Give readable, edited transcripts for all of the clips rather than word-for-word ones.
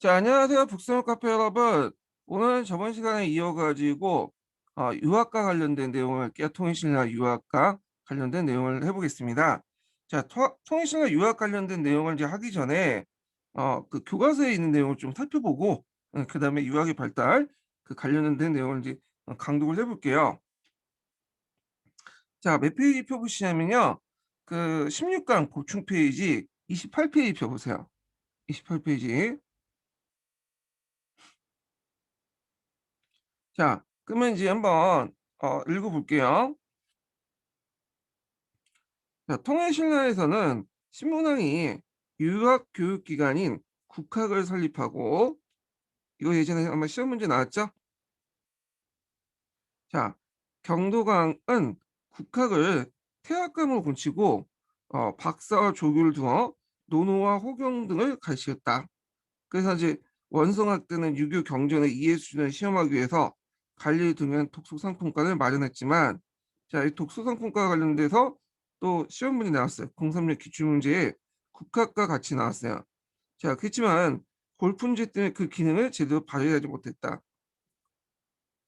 자, 안녕하세요. 북스너 카페 여러분. 오늘 저번 시간에 이어가지고 유학과 관련된 내용을 할게요. 통일신라 유학과 관련된 내용을 해보겠습니다. 자, 통일신라 유학 관련된 내용을 이제 하기 전에 그 교과서에 있는 내용을 좀 살펴보고 그다음에 유학의 발달 그 관련된 내용을 이제 강독을 해볼게요. 자, 몇 페이지 펴보시냐면요. 그 16강 보충 페이지 28페이지 펴보세요. 28페이지. 자, 그러면 이제 한번 읽어볼게요. 자, 통일신라에서는 신문왕이 유학 교육기관인 국학을 설립하고, 이거 예전에 아마 시험 문제 나왔죠? 자, 경도강은 국학을 태학감으로 고치고 박사와 조교를 두어 논어와 호경 등을 가르치었다. 그래서 이제 원성학 때는 유교 경전의 이해 수준을 시험하기 위해서 관리에 두면 독서상품권을 마련했지만, 자, 이 독서상품과 관련돼서 또 시험문이 나왔어요. 036 기출문제에 국학과 같이 나왔어요. 자, 그렇지만 골프 문제 때문에 그 기능을 제대로 발휘하지 못했다.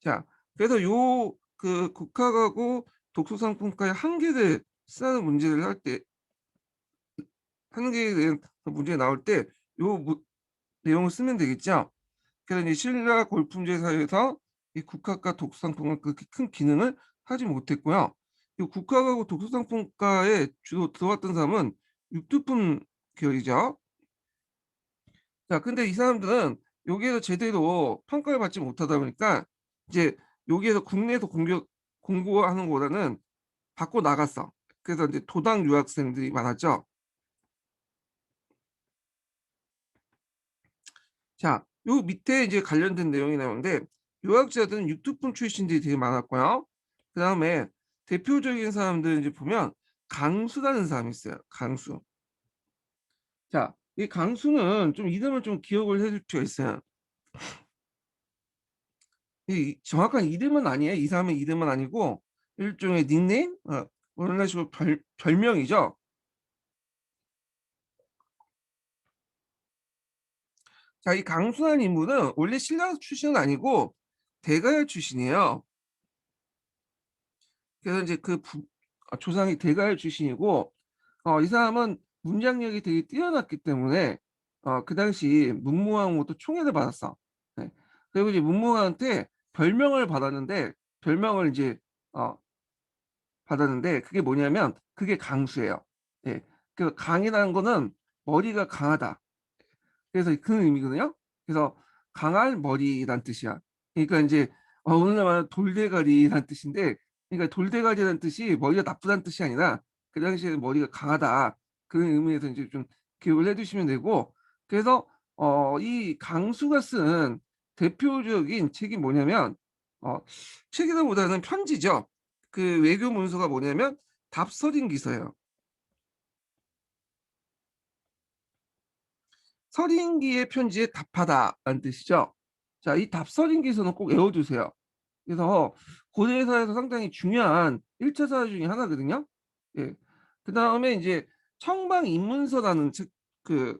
자, 그래서 요 그 국학하고 독서상품과의 한계를 쓰는 문제를 할 때, 한계에 대한 그 문제 나올 때 요 내용을 쓰면 되겠죠. 그래서 이제 신라 골품제 사회에서 이 국학과 독서상품은 그렇게 큰 기능을 하지 못했고요. 이 국학하고 독서상품과에 주로 들어왔던 사람은 육두품 계열이죠. 자, 근데 이 사람들은 여기에서 제대로 평가를 받지 못하다 보니까 이제 여기에서 국내에서 공부하는 것보다는 밖으로 나갔어. 그래서 이제 도당 유학생들이 많았죠. 자, 요 밑에 이제 관련된 내용이 나오는데 유학자들은 육두품 출신들이 되게 많았고요. 그 다음에 대표적인 사람들 이제 보면 강수라는 사람이 있어요. 강수. 자, 이 강수는 좀 이름을 좀 기억을 해줄 필요가 있어요. 이 정확한 이름은 아니에요. 이 사람의 이름은 아니고 일종의 닉네임, 원래식으로 별명이죠. 자, 이 강수라는 인물은 원래 신라 출신은 아니고 대가야 출신이에요. 그래서 이제 조상이 대가야 출신이고, 이 사람은 문장력이 되게 뛰어났기 때문에 그 당시 문무왕으로부터 총애를 받았어. 네. 그리고 이제 문무왕한테 별명을 받았는데 별명을 이제 어, 받았는데 그게 뭐냐면 그게 강수예요. 예. 그 강이라는 거는 머리가 강하다. 그래서 그 의미거든요. 그래서 강할 머리란 뜻이야. 그러니까 이제 오늘날 말하는 돌대가리란 뜻인데, 그러니까 돌대가리란 뜻이 머리가 나쁘다는 뜻이 아니라 그 당시에 머리가 강하다 그런 의미에서 이제 좀 기억을 해두시면 되고. 그래서 이 강수가 쓴 대표적인 책이 뭐냐면 어, 책이라보다는 편지죠. 그 외교 문서가 뭐냐면 답서린 기서예요. 서린기의 편지에 답하다라는 뜻이죠. 자, 이 답서린기서는 꼭 외워두세요. 그래서 고대사에서 상당히 중요한 1차 사회 중에 하나거든요. 예. 그 다음에 이제 청방인문서라는 책, 그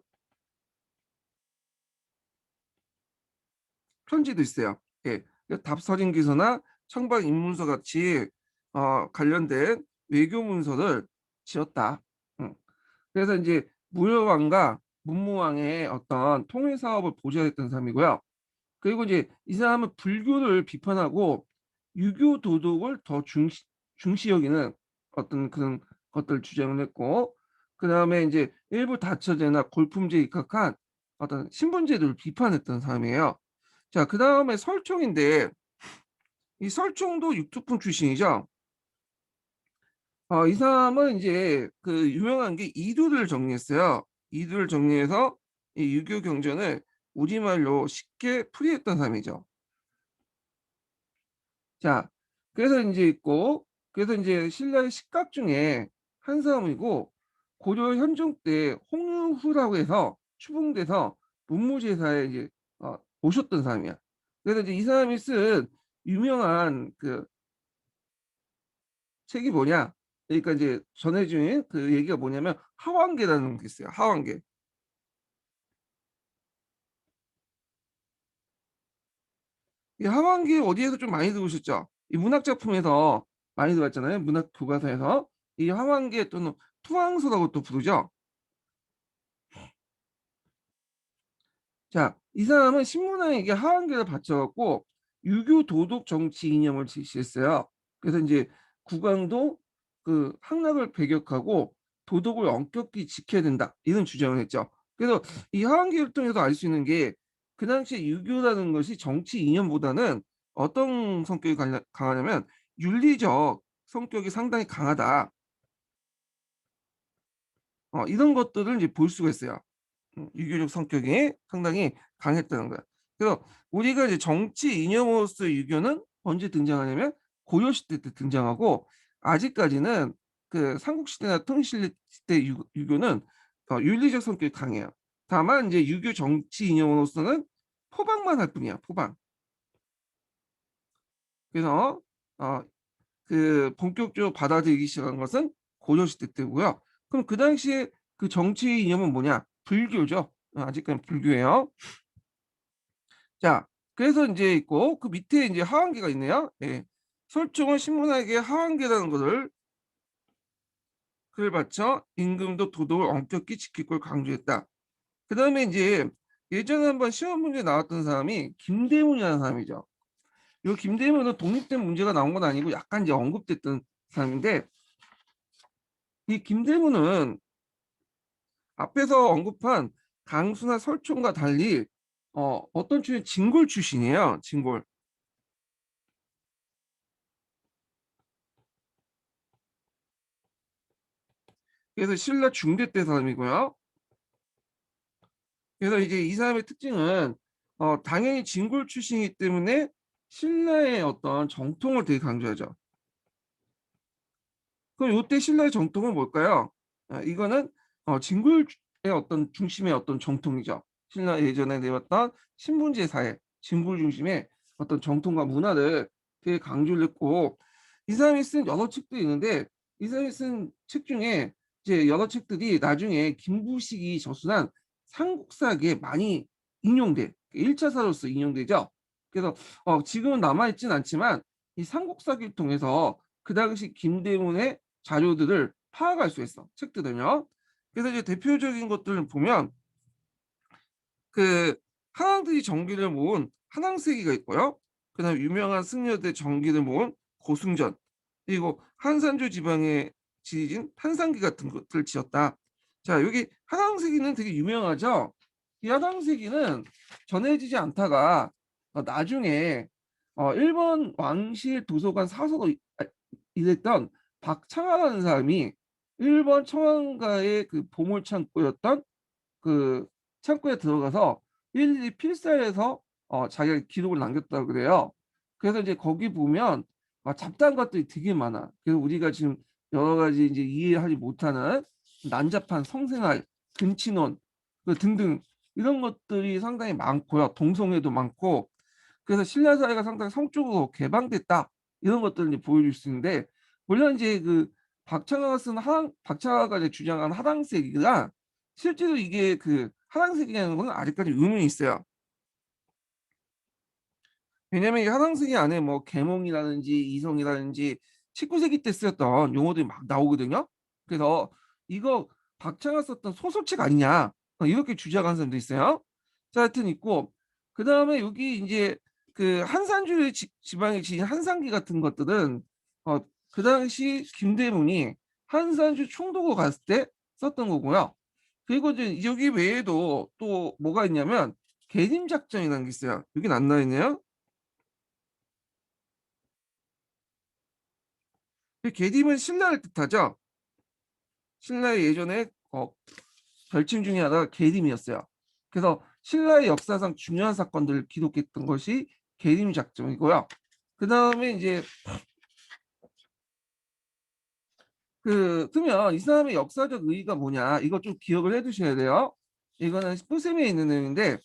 편지도 있어요. 예. 답서린기서나 청방인문서 같이 관련된 외교 문서를 지었다. 음. 그래서 이제 무효왕과 문무왕의 어떤 통일 사업을 보좌했던 사람이고요. 그리고 이제 이 사람은 불교를 비판하고 유교 도덕을 더 중시 여기는 어떤 그런 것들을 주장을 했고, 그 다음에 이제 일부 다처제나 골품제에 입각한 어떤 신분제도를 비판했던 사람이에요. 자, 그 다음에 설총인데 이 설총도 육투품 출신이죠. 이 사람은 이제 그 유명한 게 이도를 정리했어요. 이도를 정리해서 이 유교 경전을 우리말로 쉽게 풀이했던 사람이죠. 자, 그래서 이제 있고, 그래서 이제 신라의 식각 중에 한 사람이고, 고려 현종 때 홍유후라고 해서 추봉돼서 문무제사에 이제 모셨던 사람이야. 그래서 이제 이 사람이 쓴 유명한 그 책이 뭐냐? 그러니까 이제 전해진 그 얘기가 뭐냐면 하왕계라는 게 있어요. 하왕계. 이 하반기 어디에서 좀 많이 들어오셨죠? 이 문학 작품에서 많이 들어왔잖아요. 문학 교과서에서. 이 하반기에 또는 투항소라고 또 부르죠. 자, 이 사람은 신문왕에게 하한계를 바쳐 갖고 유교 도덕 정치 이념을 제시했어요. 그래서 이제 국왕도 그 학락을 배격하고 도덕을 엄격히 지켜야 된다. 이런 주장을 했죠. 그래서 이 하한계를 통해서 알 수 있는 게 그 당시에 유교라는 것이 정치 이념보다는 어떤 성격이 강하냐면 윤리적 성격이 상당히 강하다. 이런 것들을 이제 볼 수가 있어요. 유교적 성격이 상당히 강했다는 거야. 그래서 우리가 이제 정치 이념으로서의 유교는 언제 등장하냐면 고려시대 때 등장하고, 아직까지는 그 삼국시대나 통일시대 유교는 윤리적 성격이 강해요. 다만 이제 유교 정치 이념으로서는 포방만 할 뿐이야, 포방. 그래서 어, 그 본격적으로 받아들이기 시작한 것은 고려시대 때고요. 그럼 그 당시에 그 정치 이념은 뭐냐? 불교죠. 아직까지 불교예요. 자, 그래서 이제 있고 그 밑에 이제 하한계가 있네요. 예. 설정은 신문학의 하한계라는 것을 그를 바쳐 임금도 도덕을 엄격히 지킬 걸 강조했다. 그 다음에 이제 예전에 한번 시험 문제 나왔던 사람이 김대문이라는 사람이죠. 이 김대문은 독립된 문제가 나온 건 아니고 약간 이제 언급됐던 사람인데, 이 김대문은 앞에서 언급한 강수나 설총과 달리 어떤 출신 진골 출신이에요. 진골. 그래서 신라 중대 때 사람이고요. 그래서 이제 이 사람의 특징은 당연히 진골 출신이기 때문에 신라의 어떤 정통을 되게 강조하죠. 그럼 이때 신라의 정통은 뭘까요? 이거는 진골의 어떤 중심의 어떤 정통이죠. 신라 예전에 내왔던 신분제 사회, 진골 중심의 어떤 정통과 문화를 되게 강조를 했고, 이 사람이 쓴 여러 책도 있는데 이 사람이 쓴 책 중에 이제 여러 책들이 나중에 김부식이 저술한 삼국사기에 많이 인용돼. 1차 사로서 인용되죠. 그래서 지금은 남아있진 않지만 이 삼국사기를 통해서 그 당시 김대문의 자료들을 파악할 수 있어. 책들은요. 그래서 이제 대표적인 것들을 보면 그 한왕들이 정기를 모은 한왕세기가 있고요. 그다음에 유명한 승려들 정기를 모은 고승전, 그리고 한산주 지방에 지어진 한상기 같은 것들을 지었다. 자, 여기 한왕세기는 되게 유명하죠. 이 한왕세기는 전해지지 않다가 나중에 일본 왕실 도서관 사서로 일했던 박창하라는 사람이 일본 청원가의 그 보물창고였던 그 창고에 들어가서 일일이 필사해서 자기가 기록을 남겼다고 그래요. 그래서 이제 거기 보면 잡다한 것들이 되게 많아. 그래서 우리가 지금 여러 가지 이제 이해하지 못하는 난잡한 성생활, 근친혼 등등 이런 것들이 상당히 많고요. 동성애도 많고, 그래서 신라 사회가 상당히 성적으로 개방됐다 이런 것들을 이제 보여줄 수 있는데, 물론 이제 그 박창화가 쓴 박창화가 이제 주장한 하당세기가 실제로 이게 그 하당세기라는 건 아직까지 의문이 있어요. 왜냐면 이 하당세기 안에 뭐 계몽이라든지 이성이라든지 19세기 때 쓰였던 용어들이 막 나오거든요. 그래서 이거 박창화 썼던 소설책 아니냐 이렇게 주장하는 사람도 있어요. 자, 하여튼 있고, 그 다음에 여기 이제 그 한산주 지방에 지인 한상기 같은 것들은 어, 그 당시 김대문이 한산주 총독으로 갔을 때 썼던 거고요. 그리고 이제 여기 외에도 또 뭐가 있냐면 계림 작전이라는 게 있어요. 여긴 안 나와 있네요. 계림은 신라를 뜻하죠. 신라의 예전에 별칭 중에 하나가 계림이었어요. 그래서 신라의 역사상 중요한 사건들을 기록했던 것이 계림 작전이고요. 그 다음에 이제 그러면 이 사람의 역사적 의의가 뭐냐, 이거 좀 기억을 해두셔야 돼요. 이거는 뿌셈에 있는 내용인데,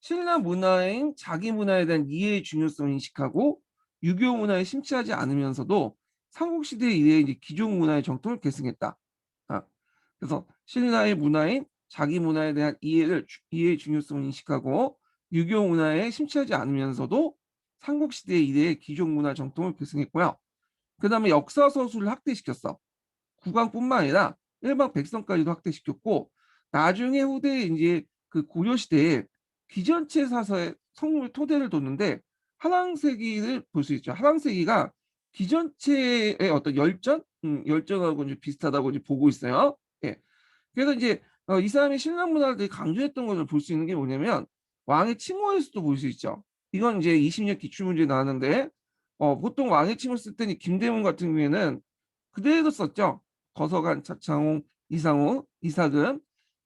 신라 문화인 자기 문화에 대한 이해의 중요성을 인식하고 유교 문화에 심취하지 않으면서도 삼국시대 이래 이제 기존 문화의 정통을 계승했다. 아, 그래서 신라의 문화인 자기 문화에 대한 이해의 중요성을 인식하고 유교 문화에 심취하지 않으면서도 삼국시대 이래의 귀족 문화 정통을 계승했고요. 그 다음에 역사 서술을 확대시켰어. 국왕뿐만 아니라 일반 백성까지도 확대시켰고, 나중에 후대에 이제 그 고려 시대에 기전체 사서의 성물 토대를 뒀는데, 한왕세기를 볼 수 있죠. 한왕세기가 기전체의 어떤 열전하고 이제 비슷하다고 이제 보고 있어요. 예. 그래서 이제 이 사람이 신라 문화를 되게 강조했던 것을 볼 수 있는 게 뭐냐면, 왕의 칭호에서도 볼 수 있죠. 이건 이제 20년 기출문제 나왔는데, 보통 왕의 칭호 쓸 때는 김대문 같은 경우에는 그대로 썼죠. 거서관, 차창홍, 이상호, 이삭은,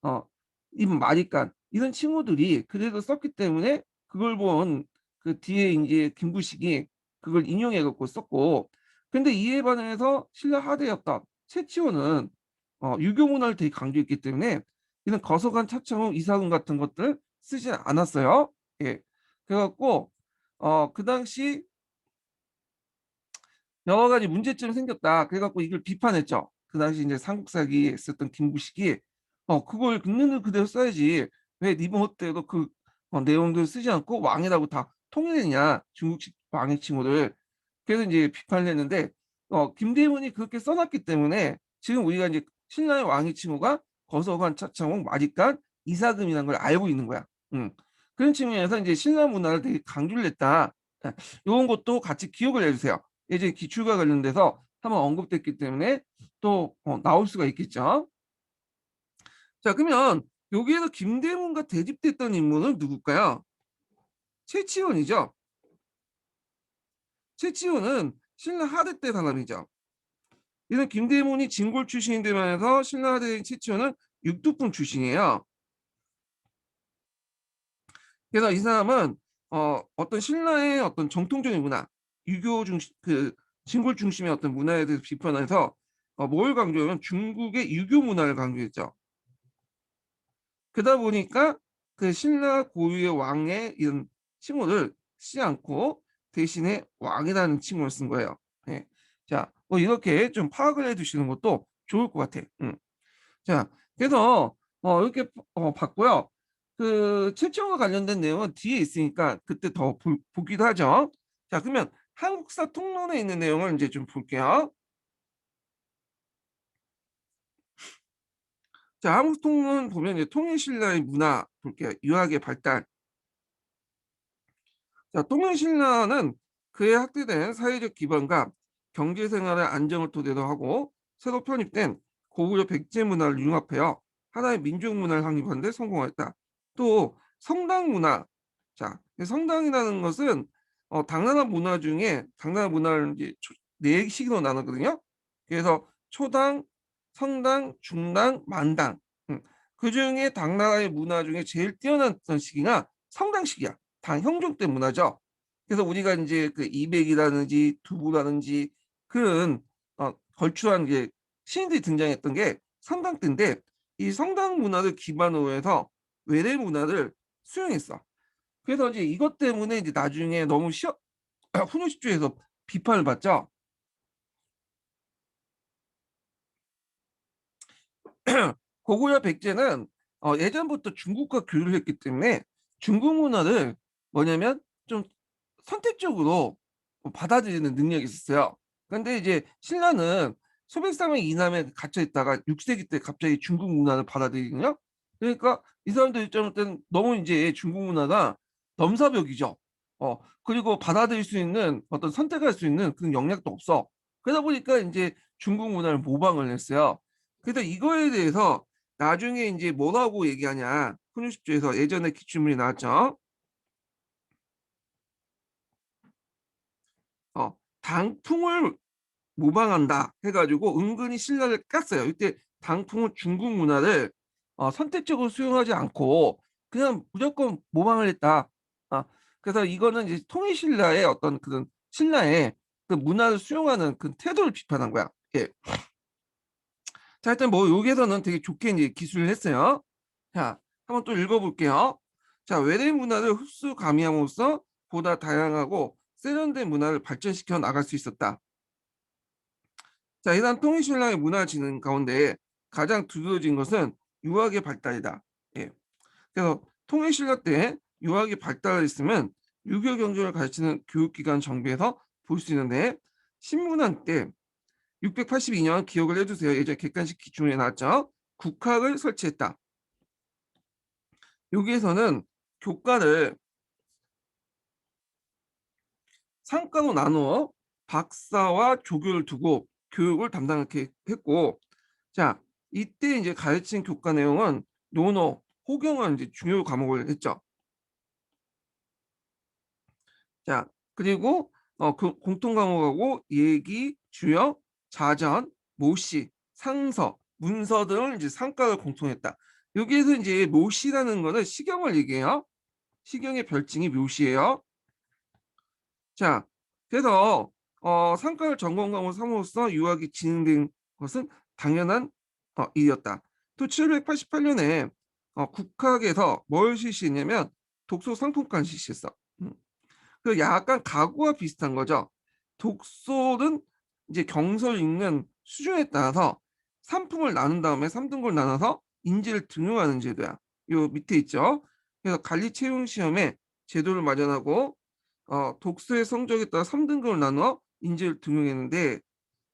어, 이분 마리간 이런 칭호들이 그대로 썼기 때문에 그걸 본 그 뒤에 이제 김부식이 그걸 인용해 갖고 썼고, 근데 이에 반해서 신라 하대였던 최치호는 유교 문화를 되게 강조했기 때문에 이런 거서관, 차창홍, 이삭은 같은 것들 쓰지 않았어요. 예. 그래갖고 그 당시 여러 가지 문제점이 생겼다. 그래갖고 이걸 비판했죠. 그 당시 이제 삼국사기에 있었던 김구식이 그걸 있는 그대로 써야지. 왜 니모 때도 그 내용들 쓰지 않고 왕이라고 다 통일했냐. 중국식 왕의 칭호를. 그래서 이제 비판을 했는데 김대문이 그렇게 써놨기 때문에 지금 우리가 이제 신라의 왕의 칭호가 거서관, 차창홍, 마리간, 이사금이라는 걸 알고 있는 거야. 그런 측면에서 이제 신라 문화를 되게 강조를 했다. 이런 것도 같이 기억을 해주세요. 이제 기출과 관련돼서 한번 언급됐기 때문에 또 나올 수가 있겠죠. 자, 그러면 여기에서 김대문과 대립됐던 인물은 누굴까요? 최치원이죠. 최치원은 신라 하대 때 사람이죠. 이는 김대문이 진골 출신인데만해서 신라 하대인 최치원은 육두풍 출신이에요. 그래서 이 사람은 어떤 신라의 어떤 정통적인 문화, 유교 중심, 그 진골 중심의 어떤 문화에 대해서 비판해서 뭘 강조하면 중국의 유교 문화를 강조했죠. 그러다 보니까 그 신라 고유의 왕의 이런 칭호를 쓰지 않고 대신에 왕이라는 칭호를 쓴 거예요. 네. 자, 뭐 이렇게 좀 파악을 해두시는 것도 좋을 것 같아. 자, 그래서 이렇게 봤고요. 그 최초와 관련된 내용은 뒤에 있으니까 그때 더 보기도 하죠. 자, 그러면 한국사 통론에 있는 내용을 이제 좀 볼게요. 자, 한국 통론 보면 이제 통일신라의 문화 볼게요. 유학의 발달. 자, 통일신라는 그에 확대된 사회적 기반과 경제생활의 안정을 토대로 하고 새로 편입된 고구려 백제 문화를 융합하여 하나의 민족 문화를 확립하는 데 성공했다. 또 성당 문화. 자, 성당이라는 것은 당나라 문화 중에 당나라 문화를 이제 네 식으로 나누거든요. 그래서 초당, 성당, 중당, 만당. 그 중에 당나라의 문화 중에 제일 뛰어났던 시기가 성당시기야. 당 형종 때 문화죠. 그래서 우리가 이제 그 이백이라든지 두부라든지 그런 걸출한 게 신인들이 등장했던 게 성당 때인데 이 성당 문화를 기반으로 해서 외래 문화를 수용했어. 그래서 이제 이것 때문에 이제 나중에 너무 훈육십조에서 비판을 받죠. 고구려 백제는 예전부터 중국과 교류를 했기 때문에 중국 문화를 뭐냐면 좀 선택적으로 받아들이는 능력이 있었어요. 그런데 이제 신라는 소백사명 이남에 갇혀 있다가 6세기 때 갑자기 중국 문화를 받아들이거든요. 그러니까 이 사람들 입장을 때는 너무 이제 중국 문화가 넘사벽이죠. 그리고 받아들일 수 있는 어떤 선택할 수 있는 그런 역량도 없어. 그러다 보니까 이제 중국 문화를 모방을 했어요. 그래서 이거에 대해서 나중에 이제 뭐라고 얘기하냐. 훈육십조에서 예전에 기출문이 나왔죠. 당풍을 모방한다 해가지고 은근히 신라를 깠어요. 이때 당풍은 중국 문화를 선택적으로 수용하지 않고 그냥 무조건 모방을 했다. 아, 그래서 이거는 이제 통일신라의 어떤 그런 신라의 그 문화를 수용하는 그 태도를 비판한 거야. 예. 자, 일단 뭐 여기에서는 되게 좋게 이제 기술을 했어요. 자, 한번 또 읽어볼게요. 자, 외래 문화를 흡수 가미함으로써 보다 다양하고 세련된 문화를 발전시켜 나갈 수 있었다. 자, 이러한 통일신라의 문화 진흥 가운데 가장 두드러진 것은 유학의 발달이다. 예. 그래서 통일신라 때 유학이 발달했으면 유교 경전을 가르치는 교육기관 정비에서 볼 수 있는데 신문학 때 682년 기억을 해두세요. 예전에 객관식 기준에 나왔죠. 국학을 설치했다. 여기에서는 교과를 상과로 나누어 박사와 조교를 두고 교육을 담당하게 했고, 자, 이때 이제 가르친 교과 내용은 논어, 호경은 이제 중요 과목을 했죠. 자, 그리고 공통 과목하고 예기, 주역, 자전, 모시, 상서, 문서 등을 이제 상과를 공통했다. 여기에서 이제 모시라는 거는 시경을 얘기해요. 시경의 별칭이 묘시예요. 자, 그래서 상과를 전공 과목 삼으로써 유학이 진행된 것은 당연한 일이었다. 또 788년에 국학에서 뭘 실시했냐면 독서 상품권 실시했어. 그 약간 가구와 비슷한 거죠. 독서는 이제 경서를 읽는 수준에 따라서 상품을 나눈 다음에 3등급을 나눠서 인지를 등용하는 제도야. 요 밑에 있죠. 그래서 관리 채용 시험에 제도를 마련하고 독서의 성적에 따라 3등급을 나누어 인지를 등용했는데,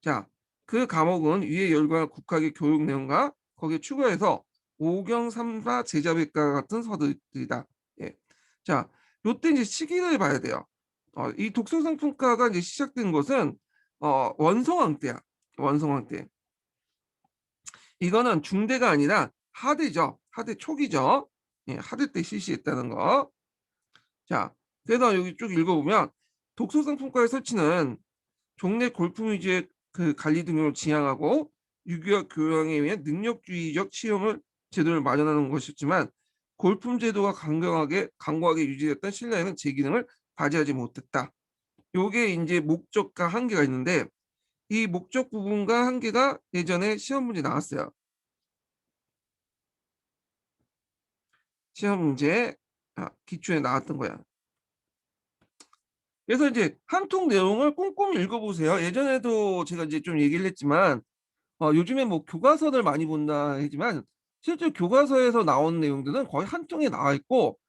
자, 그 과목은 위에 열과 국학의 교육 내용과 거기에 추가해서 오경 삼사 제자백과 같은 서들이다. 예. 자, 요때 이제 시기를 봐야 돼요. 이 독서 상품과가 이제 시작된 것은 원성왕 때야. 원성왕 때. 이거는 중대가 아니라 하대죠. 하대 초기죠. 예, 하대 때 실시했다는 거. 자, 그래서 여기 쭉 읽어보면 독서 상품과의 설치는 종래 골품 위주의 그 관리 등을 지향하고 유교와 교양에 의한 능력주의적 시험을 제도를 마련하는 것이었지만 골품 제도가 강경하게 유지됐던 신라에는 제 기능을 발휘하지 못했다. 요게 이제 목적과 한계가 있는데 이 목적 부분과 한계가 예전에 시험 문제 나왔어요. 시험 문제 기출에 나왔던 거야. 그래서 이제 한 통 내용을 꼼꼼히 읽어보세요. 예전에도 제가 이제 좀 얘기를 했지만 요즘에 뭐 교과서를 많이 본다 하지만 실제 교과서에서 나온 내용들은 거의 한 통에 나와 있고,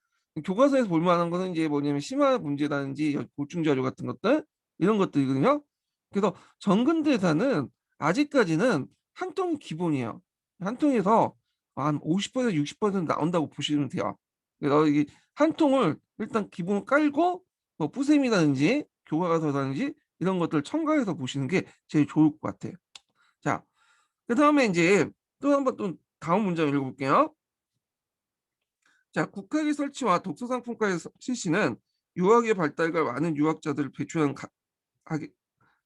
교과서에서 볼 만한 거는 이제 뭐냐면 심화 문제라든지 보충 자료 같은 것들 이런 것들이거든요. 그래서 정근대사는 아직까지는 한 통이 기본이에요. 한 통에서 한 50% 60% 나온다고 보시면 돼요. 그래서 이게 한 통을 일단 기본 깔고 뭐 뿌셈이라든지 교과서라든지 이런 것들 첨가해서 보시는 게 제일 좋을 것 같아요. 자, 그다음에 이제 또 한번 또 다음 문장 읽어볼게요. 자, 국학의 설치와 독서 상품과의 실시는 유학의 발달과 많은 유학자들을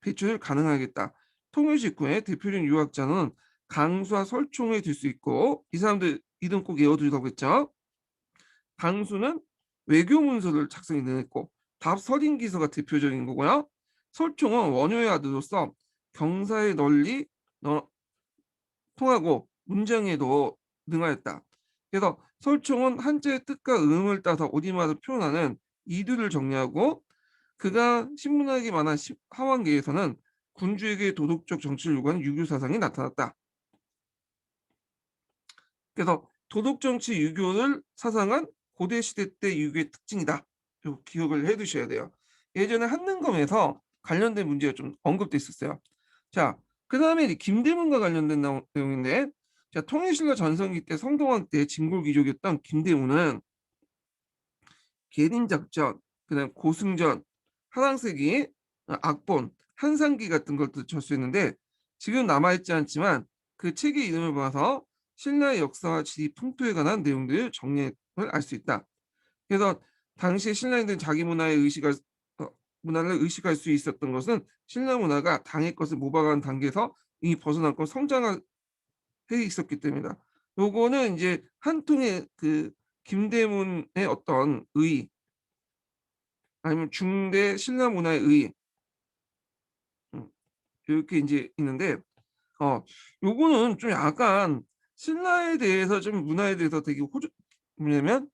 배출 가능하겠다. 통일 직후에 대표적인 유학자는 강수와 설총을 들 수 있고, 이 사람들 이름 꼭 외워두라고 했죠. 강수는 외교 문서를 작성해 냈고 답서린기서가 대표적인 거고요. 설총은 원효의 아들로서 경사에 널리 통하고 문장에도 능하였다. 그래서 설총은 한자의 뜻과 음을 따서 어디마다 표현하는 이두를 정리하고, 그가 신문학에 관한 하완계에서는 군주에게 도덕적 정치를 요구하는 유교 사상이 나타났다. 그래서 도덕 정치 유교를 사상한 고대 시대 때 유교의 특징이다. 기억을 해두셔야 돼요. 예전에 한능검에서 관련된 문제가 좀 언급돼 있었어요. 자, 그 다음에 김대문과 관련된 내용인데, 자, 통일신라 전성기 때 성동왕 때 진골귀족이었던 김대문은 계림작전, 그다음 고승전, 하랑세기, 악본, 한상기 같은 것도 접수했는데 지금 남아있지 않지만 그 책의 이름을 봐서 신라의 역사와 지리 풍토에 관한 내용들을 정리를 알 수 있다. 그래서 당시 신라인들은 자기 문화를 의식할 수 있었던 것은 신라 문화가 당의 것을 모방하는 단계에서 이미 벗어났고 성장해 있었기 때문이다. 요거는 이제 한 통의 그 김대문의 어떤 의, 아니면 중대 신라 문화의 의, 이렇게 이제 있는데 요거는 좀 약간 신라에 대해서 좀 문화에 대해서 되게 뭐냐면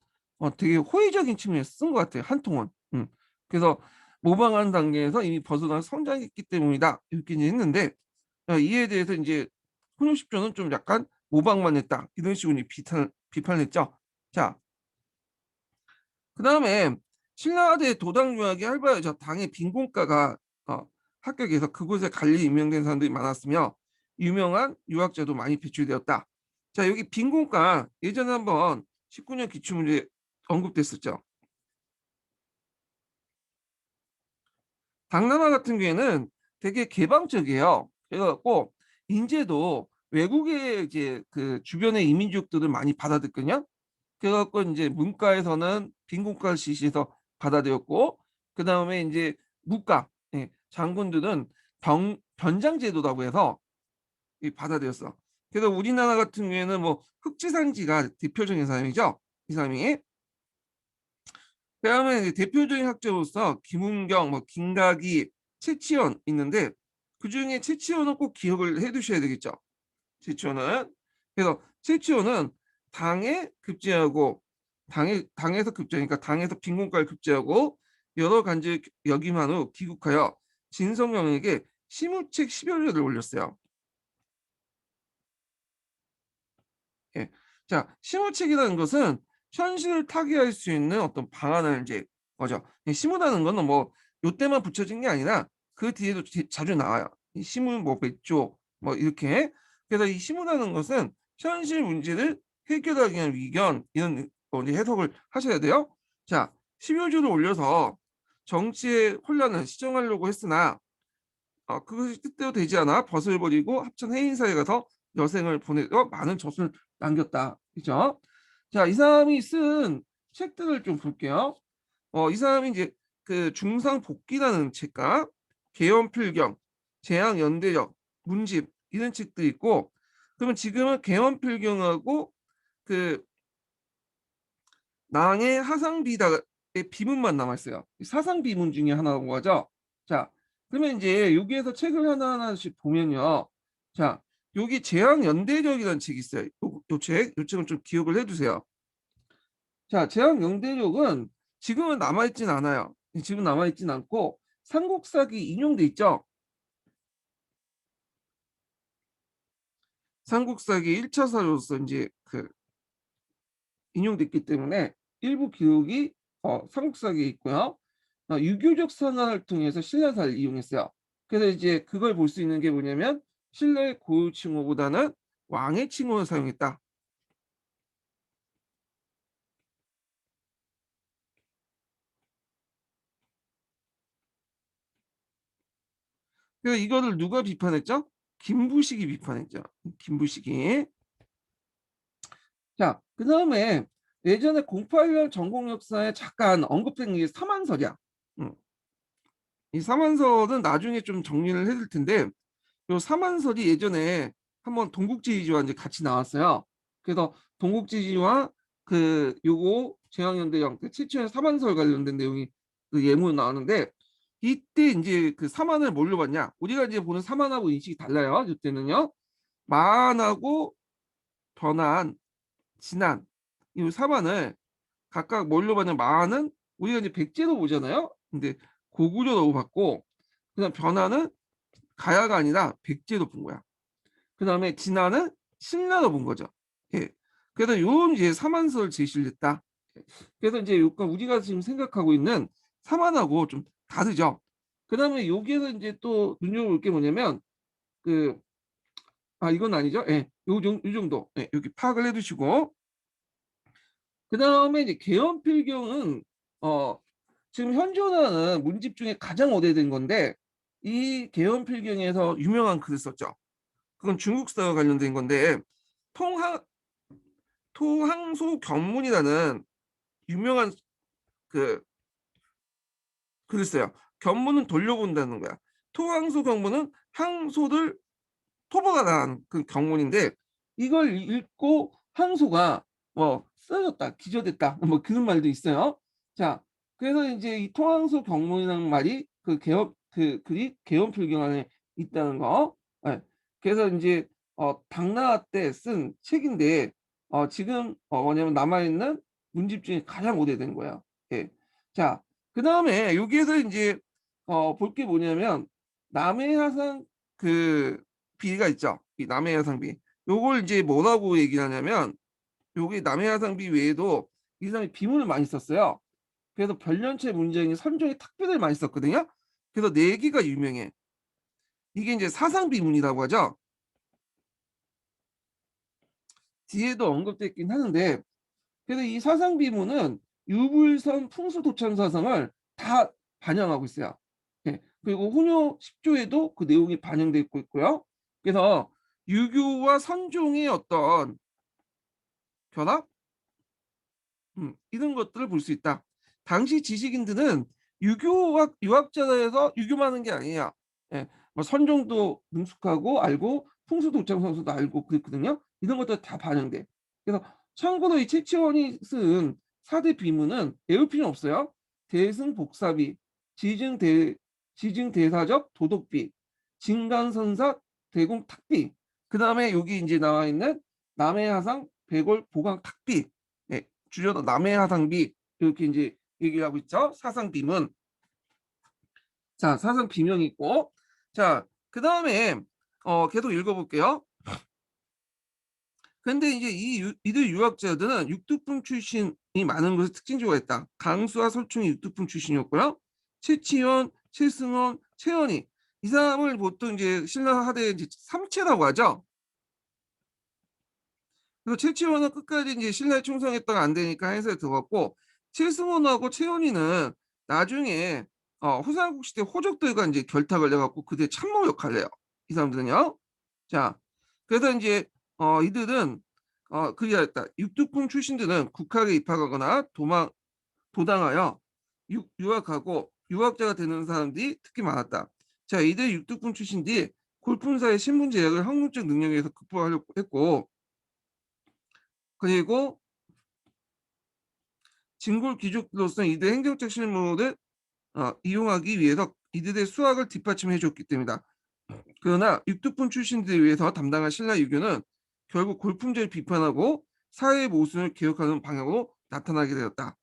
되게 호의적인 측면에서 쓴 것 같아요. 한 통은. 그래서 모방하는 단계에서 이미 벗어나 성장했기 때문이다. 이렇게 이제 했는데 이에 대해서 이제 훈육십조는 좀 약간 모방만 했다. 이런 식으로 비판을 했죠. 자, 그 다음에 신라대 도당 유학이 활발해져 당의 빈곤가가 합격해서 그곳에 관리 임명된 사람들이 많았으며 유명한 유학자도 많이 배출되었다. 자, 여기 빈곤가 예전에 한번 19년 기출문제 언급됐었죠. 당남아 같은 경우에는 되게 개방적이에요. 그래갖고 인재도 외국의 이제 그 주변의 이민족들을 많이 받아들거든요. 그래갖고 이제 문과에서는 빈곤과를 실시해서 받아들였고, 그 다음에 이제 무과, 예, 장군들은 변장제도라고 해서 받아들였어. 그래서 우리나라 같은 경우에는 뭐 흑지상지가 대표적인 사람이죠. 이 사람이. 그다음에 이제 대표적인 학자로서 김은경, 뭐 김각이, 최치원 있는데 그 중에 최치원은 꼭 기억을 해두셔야 되겠죠. 최치원은. 그래서 최치원은 당에 급제하고 당에서 급제하니까 당에서 빈곤가를 급제하고 여러 간지를 역임한 후 귀국하여 진성령에게 시무책 10여료를 올렸어요. 예. 자, 시무책이라는 것은 현실을 타개할 수 있는 어떤 방안을 이제 거죠. 시무라는 거는 뭐 요때만 붙여진 게 아니라 그 뒤에도 자주 나와요. 이 시무 뭐 백조 뭐 이렇게. 그래서 이 시무라는 것은 현실 문제를 해결하기 위한 위견 이런 이제 해석을 하셔야 돼요. 자, 10여조를 올려서 정치의 혼란을 시정하려고 했으나 그것이 뜻대로 되지 않아 벗을 버리고 합천 해인사에 가서 여생을 보내서 많은 젖을 남겼다. 그죠? 자, 이 사람이 쓴 책들을 좀 볼게요. 이 사람이 이제 그 중상복기라는 책과 개헌필경, 재앙연대력, 문집 이런 책도 있고, 그러면 지금은 개헌필경하고 그 낭의 하상비다의 비문만 남았어요. 사상 비문 중에 하나인 거죠. 자, 그러면 이제 여기에서 책을 하나하나씩 보면요. 자, 여기 재앙연대력이라는 책이 있어요. 요 책은 좀 기억을 해두세요. 자, 재앙연대력은 지금은 남아있진 않아요. 지금 남아있진 않고 삼국사기 인용돼 있죠. 삼국사기 1차 사료로서 이제 그 인용됐기 때문에 일부 기록이 삼국사기에 있고요. 유교적 선언을 통해서 신라사를 이용했어요. 그래서 이제 그걸 볼 수 있는 게 뭐냐면 신라의 고유 칭호보다는 왕의 칭호를 사용했다. 그래서 이거를 누가 비판했죠? 김부식이 비판했죠. 김부식이. 자, 그 다음에 예전에 08년 전공 역사에 잠깐 언급된 게 사만설이야. 음. 이 사만설은 나중에 좀 정리를 해줄 텐데 요 사만설이 예전에 한번 동국지지와 이제 같이 나왔어요. 그래서 동국지지와 그 요거 제왕연대영 최초의 사만설 관련된 내용이 그 예문 나오는데 이때 이제 그 사만을 뭘로 봤냐? 우리가 이제 보는 사만하고 인식이 달라요. 이때는요. 만하고 변한, 진한 이 사만을 각각 뭘로 봤냐? 만은 우리가 이제 백제로 보잖아요. 근데 고구려로 봤고 그다음 변화는 가야가 아니라 백제로 본 거야. 그 다음에 진화는 신라로 본 거죠. 예. 그래서 요런 이제 사만설 제시를 했다. 그래서 이제 요건 우리가 지금 생각하고 있는 사만하고 좀 다르죠. 그 다음에 여기에서 이제 또 눈여겨볼 게 뭐냐면 그 이건 아니죠. 예. 요 정도. 예. 여기 파악을 해두시고 그 다음에 이제 개헌필경은 어 지금 현존하는 문집 중에 가장 오래된 건데 이 개헌필경에서 유명한 글을 썼죠. 그건 중국사와 관련된 건데 통항 토항소 견문이라는 유명한 그 글쎄요. 견문은 돌려본다는 거야. 토항소 견문은 항소를 토벌하라는 그 경문인데 이걸 읽고 항소가 뭐 쓰러졌다, 기절됐다, 뭐 그런 말도 있어요. 자, 그래서 이제 이 토항소 경문이라는 말이 그 개업 그 글이 개헌필경 안에 있다는 거. 예. 그래서 이제 당나라 때 쓴 책인데 지금 뭐냐면 남아있는 문집 중에 가장 오래된 거예요. 예. 자, 그 다음에 여기에서 이제 볼 게 뭐냐면 남해하상 그 비가 있죠. 이 남해해상비. 요걸 이제 뭐라고 얘기를 하냐면 요게 남해해상비 외에도 이 사람이 비문을 많이 썼어요. 그래서 변련체 문장이 선종의 탁비를 많이 썼거든요. 그래서 네 개가 유명해. 이게 이제 사상비문이라고 하죠. 뒤에도 언급되어 있긴 하는데, 그래서 이 사상비문은 유불선 풍수도참사상을 다 반영하고 있어요. 예. 그리고 훈요 10조에도 그 내용이 반영되어 있고요. 그래서 유교와 선종의 어떤 결합, 이런 것들을 볼 수 있다. 당시 지식인들은 유교학 유학자에서 유교만 하는 게 아니에요. 예. 뭐 선종도 능숙하고 알고 풍수도청 선수도 알고 그랬거든요. 이런 것들 다 반영돼. 그래서 참고로 이 최치원이 쓴 4대 비문은 외울 필요는 없어요. 대승복사비, 지증대 지증대사적 도덕비, 진간선사 대공탁비. 그다음에 여기 이제 나와 있는 남해하상 백월 보강탁비. 네, 줄여서 남해하상비 이렇게 이제 얘기를 하고 있죠. 사상비문. 자, 사상비명이 있고. 자, 그다음에 계속 읽어볼게요. 근데 이제 이들 유학자들은 육두풍 출신이 많은 것의 특징적으로 있다. 강수와 설충이 육두풍 출신이었고요. 최치원, 최승원, 최연희 이 사람을 보통 이제 신라 하대의 이제 삼체라고 하죠. 그리고 최치원은 끝까지 이제 신라에 충성했다가 안 되니까 해서에 들어갔고, 최승원하고 최연희는 나중에 후삼국 시대 호족들과 이제 결탁을 내갖고 그들 참모 역할을 해요. 이 사람들은요. 자, 그래서 이제 이들은 그리하였다. 육두풍 출신들은 국학에 입학하거나 도당하여 유학하고 유학자가 되는 사람들이 특히 많았다. 자, 이들 육두풍 출신들이 골품사의 신분 제약을 학문적 능력에서 극복하려고 했고, 그리고 진골 귀족으로서 이들 행정적 실무를 이용하기 위해서 이들의 수학을 뒷받침해 줬기 때문이다. 그러나 육두분 출신들에 위해서 담당한 신라 유교는 결국 골품제를 비판하고 사회의 모순을 개혁하는 방향으로 나타나게 되었다.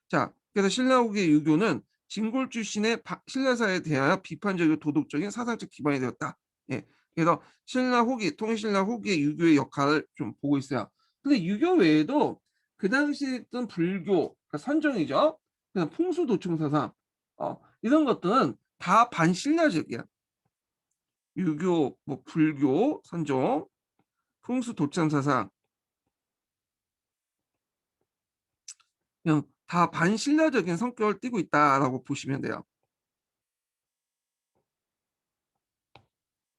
자, 그래서 신라 후기의 유교는 진골 출신의 신라사에 대하여 비판적이고 도덕적인 사상적 기반이 되었다. 예, 그래서 신라 후기, 통일신라 후기의 유교의 역할을 좀 보고 있어요. 근데 유교 외에도 그 당시에 있던 불교, 그러니까 선정이죠. 그냥 풍수도충사상, 이런 것들은 다 반신라적이야. 유교, 뭐 불교, 선종, 풍수도참사상, 그냥 다 반신라적인 성격을 띠고 있다라고 보시면 돼요.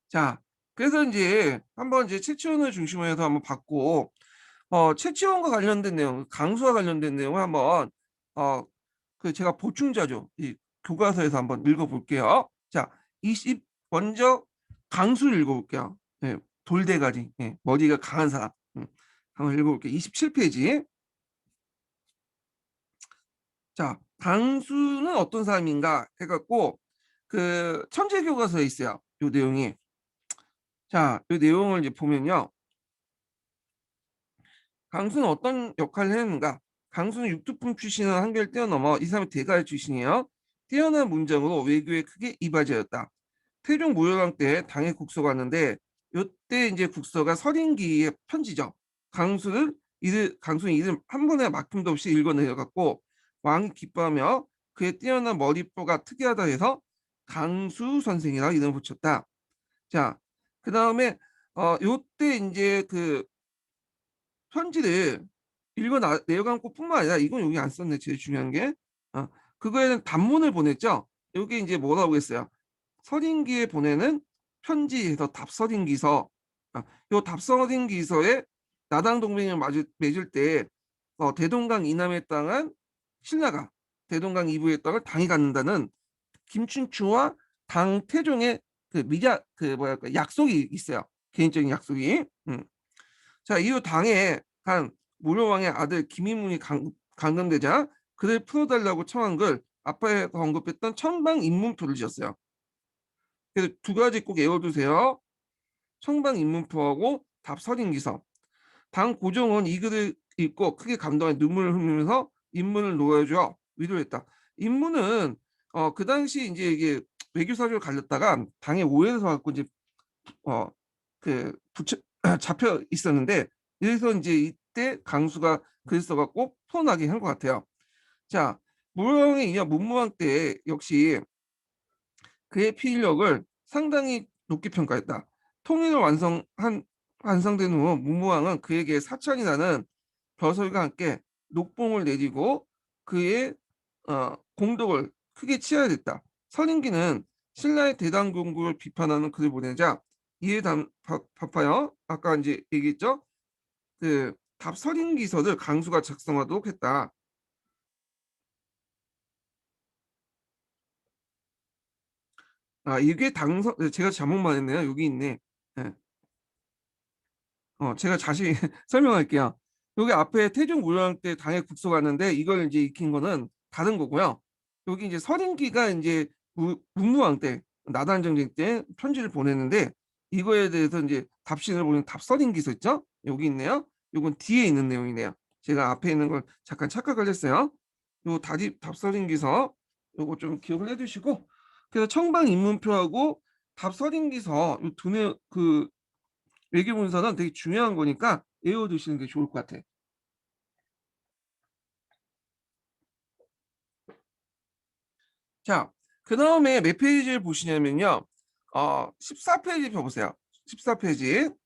자, 그래서 이제 한번 이제 채치원을 중심으로 해서 한번 봤고, 채치원과 관련된 내용, 강수와 관련된 내용을 한번 어, 그 제가 보충자료 이 교과서에서 한번 읽어볼게요. 자, 20 먼저 강수를 읽어볼게요. 예, 돌대가리, 예, 머리가 강한 사람. 한번 읽어볼게요. 27페이지. 자, 강수는 어떤 사람인가 해갖고 그 천재교과서에 있어요. 이 내용이. 자, 이 내용을 이제 보면요. 강수는 어떤 역할을 했는가? 강수는 육두품 출신은 한계를 뛰어넘어 이 사람이 대가의 출신이에요. 뛰어난 문장으로 외교에 크게 이바지하였다. 태종 무열왕 때 당에 국서가 왔는데 이때 이제 국서가 설인기의 편지죠. 강수는 이름 한 번에 막힘도 없이 읽어내려갔고 왕이 기뻐하며 그의 뛰어난 머리뼈가 특이하다 해서 강수 선생이라고 이름을 붙였다. 자, 그 다음에 요때 이제 그 편지를 내려간 것뿐만 아니라 이건 여기 안 썼네. 제일 중요한 게 그거에는 단문을 보냈죠. 여기 이제 뭐라고 했어요? 서린기에 보내는 편지에서 답서린기서 요 답서린기서에 나당 동맹을 맺을 때 대동강 이남의 땅은 신라가 대동강 이북의 땅을 당이 갖는다는 김춘추와 당 태종의 그 미자 그 뭐랄까 약속이 있어요. 개인적인 약속이. 자, 이후 당에 한 무료왕의 아들 김인문이 감금되자 그를 풀어달라고 청한 걸 아빠가 언급했던 청방인문표를 지었어요. 그래서 두 가지 꼭 외워두세요. 청방인문표하고 답설인기서. 당 고종은 이 글을 읽고 크게 감동해 눈물을 흘리면서 인문을 놓아줘 위로했다. 인문은 그 당시 이제 이게 외교사주를 갈렸다가 당에 오해를 갖고 이제 그 잡혀 있었는데 그래서 이제 이때 강수가 글 써갖고 포나게 한 것 같아요. 자, 무령에 이어 문무왕 때 역시 그의 피력을 상당히 높게 평가했다. 통일을 완성된 후 문무왕은 그에게 사천이 나는 벼슬과 함께 녹봉을 내리고 그의 공덕을 크게 치하야 됐다. 서린기는 신라의 대당 공국을 비판하는 글을 보내자 이에 답하여 아까 이제 얘기했죠. 그 답서린기서를 강수가 작성하도록 했다. 이게 제가 잘못만 했네요. 여기 있네. 네. 제가 다시 설명할게요. 여기 앞에 태종 무령 때 당에 국소갔는데 이걸 이제 익힌 거는 다른 거고요. 여기 이제 서린기가 이제 문무왕 때 나단 정쟁 때 편지를 보냈는데 이거에 대해서 이제 답신을 보낸 답서린기서 있죠? 여기 있네요. 요건 뒤에 있는 내용이네요. 제가 앞에 있는 걸 잠깐 착각을 했어요. 요 답서린기서 요거 좀 기억을 해두시고 그래서 청방 입문표하고 답서린기서 요두그 외교문서는 되게 중요한 거니까 외워두시는 게 좋을 것 같아. 자, 그 다음에 몇 페이지를 보시냐면요. 14페이지 펴보세요. 14페이지.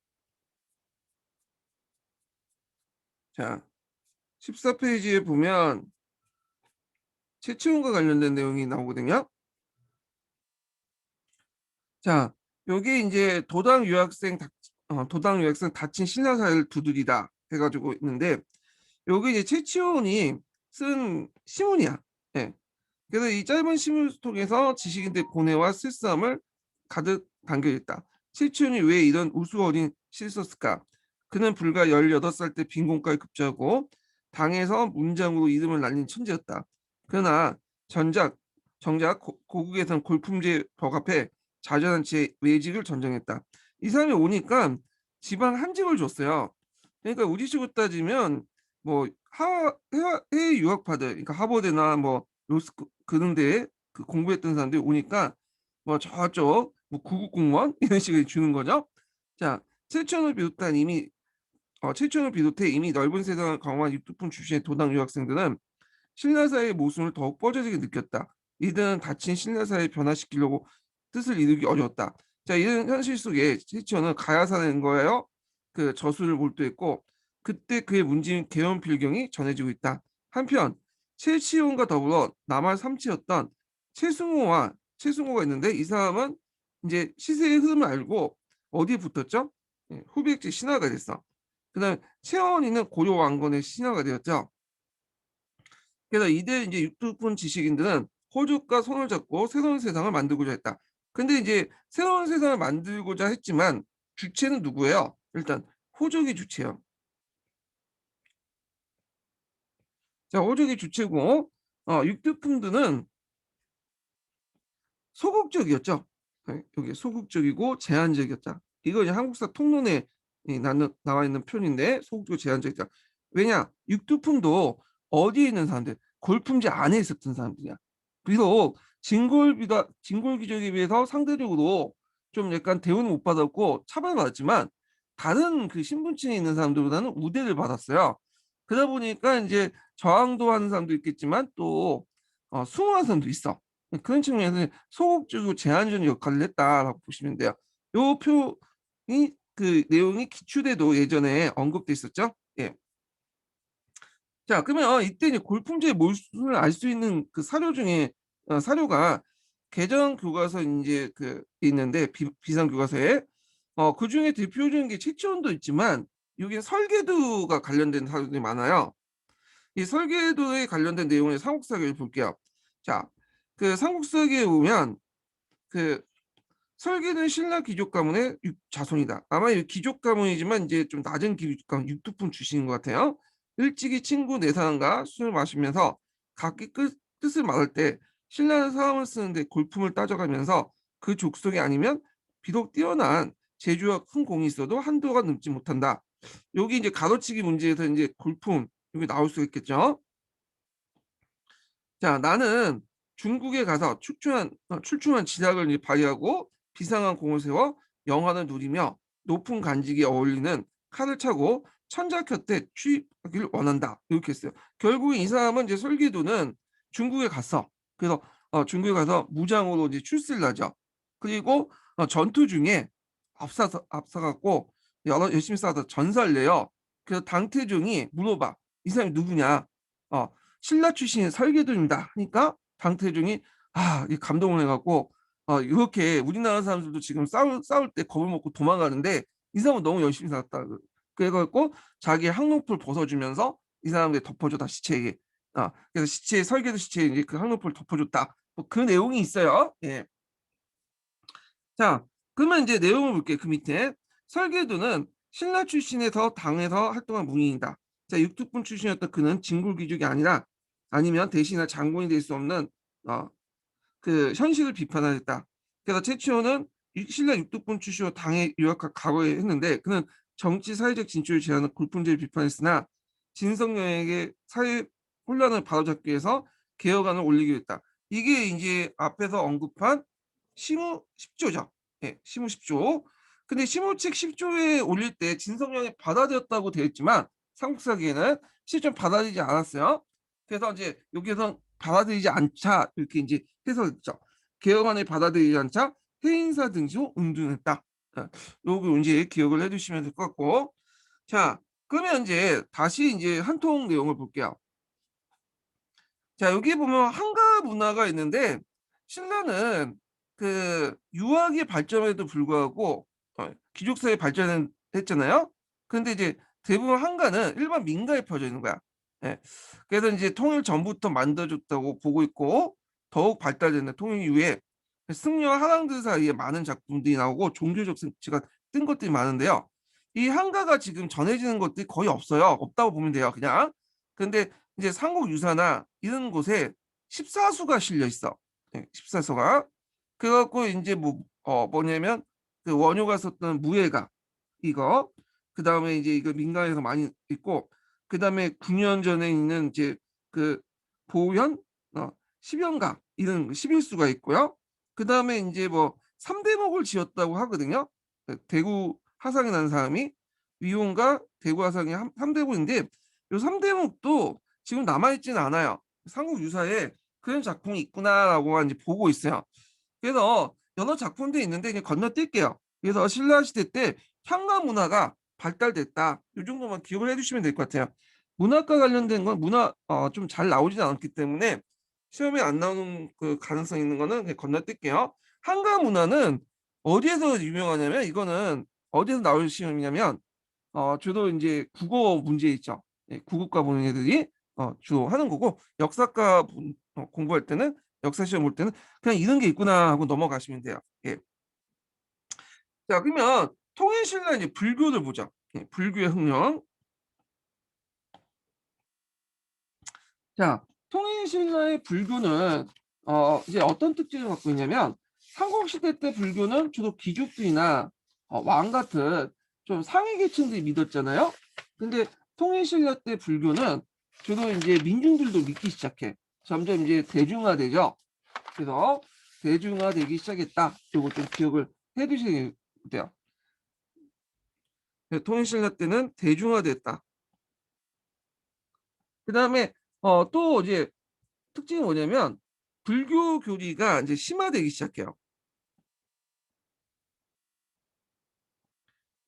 자, 14페이지에 보면 채취원과 관련된 내용이 나오거든요. 자, 여기 이제 도당 유학생 다친 신라사를 두드리다 해가지고 있는데 여기 이제 채취원이 쓴 시문이야. 예. 그래서 이 짧은 시문 속에서 지식인들 고뇌와 쓸쓸함을 가득 담겨 있다. 칠춘이 왜 이런 우수 어린 시를 썼을까? 그는 불과 18살 때 빈곤가에 급제하고 당에서 문장으로 이름을 날린 천재였다. 그러나 전작, 정작 고국에선 골품제 벽 앞에 자전한채 외직을 전정했다. 이 사람이 오니까 지방 한 직을 줬어요. 그러니까 우리식으로 따지면 뭐 해외 유학파들, 그러니까 하버드나 뭐 로스쿨 그런 데에 그 공부했던 사람들이 오니까 뭐 저쪽 뭐 구급 공무원 이런 식으로 주는 거죠. 자, 최천을 비롯해 이미 넓은 세상을 경험한 유투푼 출신의 도당 유학생들은 신라사의 모순을 더욱 뻗어지게 느꼈다. 이들은 다친 신라사를 변화시키려고 뜻을 이루기 어려웠다. 자, 이런 현실 속에 최천은 가야사는 거예요. 그 저수를 몰두했고 그때 그의 문지인 계엄 필경이 전해지고 있다. 한편 최치원과 더불어 남한 삼치였던 최승호가 있는데 이 사람은 이제 시세의 흐름을 알고 어디에 붙었죠? 후백제 신하가 됐어. 그다음 최원이는 고려 왕건의 신하가 되었죠. 그래서 이들 이제 육두분 지식인들은 호족과 손을 잡고 새로운 세상을 만들고자 했다. 근데 이제 새로운 세상을 만들고자 했지만 주체는 누구예요? 일단 호족이 주체예요. 자, 호족이 주체고 육두품들은 소극적이었죠. 여기 소극적이고 제한적이었다. 이거 이제 한국사 통론에 나와 있는 표현인데 소극적이고 제한적이다. 왜냐? 육두품도 어디에 있는 사람들? 골품제 안에 있었던 사람들이야. 비록 진골기족에 비해서 상대적으로 좀 약간 대우는 못 받았고 차별받았지만 다른 그 신분층에 있는 사람들보다는 우대를 받았어요. 그러다 보니까 이제 저항도 하는 사람도 있겠지만 또 수긍하는 사람도 있어. 그런 측면에서 소극적이고 제한적인 역할을 했다라고 보시면 돼요. 요 표이 그 내용이 기출에도 예전에 언급돼 있었죠. 예. 자, 그러면 이때 이제 골품제의 몰수를 알 수 있는 그 사료 중에 사료가 개정 교과서 이제 그 있는데 비상 교과서에 그 중에 대표적인 게 채취원도 있지만 여기 설계도가 관련된 사료들이 많아요. 이 설계도에 관련된 내용의 삼국사기를 볼게요. 자, 그 삼국사기에 보면 그 설계는 신라 귀족 가문의 자손이다. 아마 귀족 가문이지만 이제 좀 낮은 귀족 가문 육두품 출신인 것 같아요. 일찍이 친구 네 사람과 술을 마시면서 각기 뜻을 말할 때 신라는 사람을 쓰는데 골품을 따져가면서 그 족속이 아니면 비록 뛰어난 재주와 큰 공이 있어도 한도가 넘지 못한다. 여기 이제 가로치기 문제에서 이제 골품 여기 나올 수 있겠죠. 자, 나는 중국에 가서 출중한 지략을 이제 발휘하고 비상한 공을 세워 영화를 누리며 높은 간직에 어울리는 칼을 차고 천자 곁에 취입하기를 원한다. 이렇게 했어요. 결국 이 사람은 이제 설계도는 중국에 갔어. 그래서 중국에 가서 무장으로 이제 출세를 하죠. 그리고 전투 중에 앞서 갖고 여러 열심히 싸워서 전사를 내요. 그래서 당태종이 물어봐. "이 사람이 누구냐?" 어 "신라 출신의 설계도입니다." 하니까 당태종이 이 감동을 해 갖고 이렇게 우리나라 사람들도 지금 싸울 때 겁을 먹고 도망가는데 이 사람은 너무 열심히 살았다. 그래 갖고 자기의 항로풀 벗어 주면서 이 사람에게 덮어줘, 시체에게. 그래서 설계도 시체에 이제 그 항로풀을 덮어줬다. 뭐 그 내용이 있어요. 예. 자, 그러면 이제 내용을 볼게요. 그 밑에 설계도는 신라 출신에서 당에서 활동한 문인이다. 자, 육특분 출신이었던 그는 진골 귀족이 아니라 아니면 대신할 장군이 될 수 없는 어, 그 현실을 비판하였다. 그래서 최치호는 신라 육특분 출신으로 당에 유학할 각오했는데 그는 정치 사회적 진출을 제한한 골품제를 비판했으나 진성여에게 사회 혼란을 바로잡기 위해서 개혁안을 올리기로 했다. 이게 이제 앞에서 언급한 시무 10조죠. 예, 시무 10조. 근데 시무책 10조에 올릴 때 진성령이 받아들였다고 되어 있지만 삼국사기에는 실제 받아들이지 않았어요. 그래서 이제 여기서 받아들이지 않자 이렇게 이제 해석했죠. 개혁안을 받아들이지 않자 해인사 등지 후 은둔했다. 요거 이제 기억을 해두시면 될 것 같고, 자 그러면 이제 다시 이제 한통 내용을 볼게요. 자, 여기 보면 한가 문화가 있는데 신라는 그 유학의 발전에도 불구하고 귀족사회 발전했잖아요. 근데 이제 대부분 한가는 일반 민가에 퍼져 있는 거야. 예. 그래서 이제 통일 전부터 만들어졌다고 보고 있고 더욱 발달된 통일 이후에 승려와 하랑들 사이에 많은 작품들이 나오고 종교적 색채가 뜬 것들이 많은데요. 이 한가가 지금 전해지는 것들이 거의 없어요. 없다고 보면 돼요, 그냥. 근데 이제 삼국유사나 이런 곳에 14수가 실려 있어. 예, 14수가. 그래 갖고 인제 뭐냐면 그 원효가 썼던 무예가 이거, 그다음에 이제 이거 민간에서 많이 있고, 그다음에 9년 전에 있는 이제 그 보현 어 십연가 이런 11수가 있고요. 그다음에 인제 뭐 3 대목을 지었다고 하거든요. 그 대구 하상에 난 사람이 위원과 대구 하상이 3 대목인데 요 3 대목도 지금 남아 있지는 않아요. '삼국 유사에 그런 작품이 있구나.'라고만 이제 보고 있어요. 그래서 여러 작품들이 있는데 그냥 건너뛸게요. 그래서 신라 시대 때 향가 문화가 발달됐다. 요 정도만 기억을 해 주시면 될 것 같아요. 문학과 관련된 건 좀 잘 나오지는 않기 때문에 시험에 안 나오는 그 가능성이 있는 거는 그냥 건너뛸게요. 한가 문화는 어디에서 유명하냐면 이거는 어디에서 나올 시험이냐면 주로 인제 국어 문제 있죠. 예, 국어과 보는 애들이 주로 하는 거고, 역사과 공부할 때는 역사 시험 볼 때는 '그냥 이런 게 있구나.' 하고 넘어가시면 돼요. 예. 자, 그러면 통일신라 이제 불교를 보죠. 예, 불교의 흥령. 자, 통일신라의 불교는 이제 어떤 특징을 갖고 있냐면 삼국시대 때 불교는 주로 귀족들이나 왕 같은 좀 상위 계층들이 믿었잖아요. 근데 통일신라 때 불교는 주로 인제 민중들도 믿기 시작해. 점점 이제 대중화되죠. 그래서 대중화되기 시작했다. 요거 좀 기억을 해 두셔야 돼요. 네, 통일신라 때는 대중화됐다. 그다음에 또 이제 특징이 뭐냐면 불교 교리가 이제 심화되기 시작해요.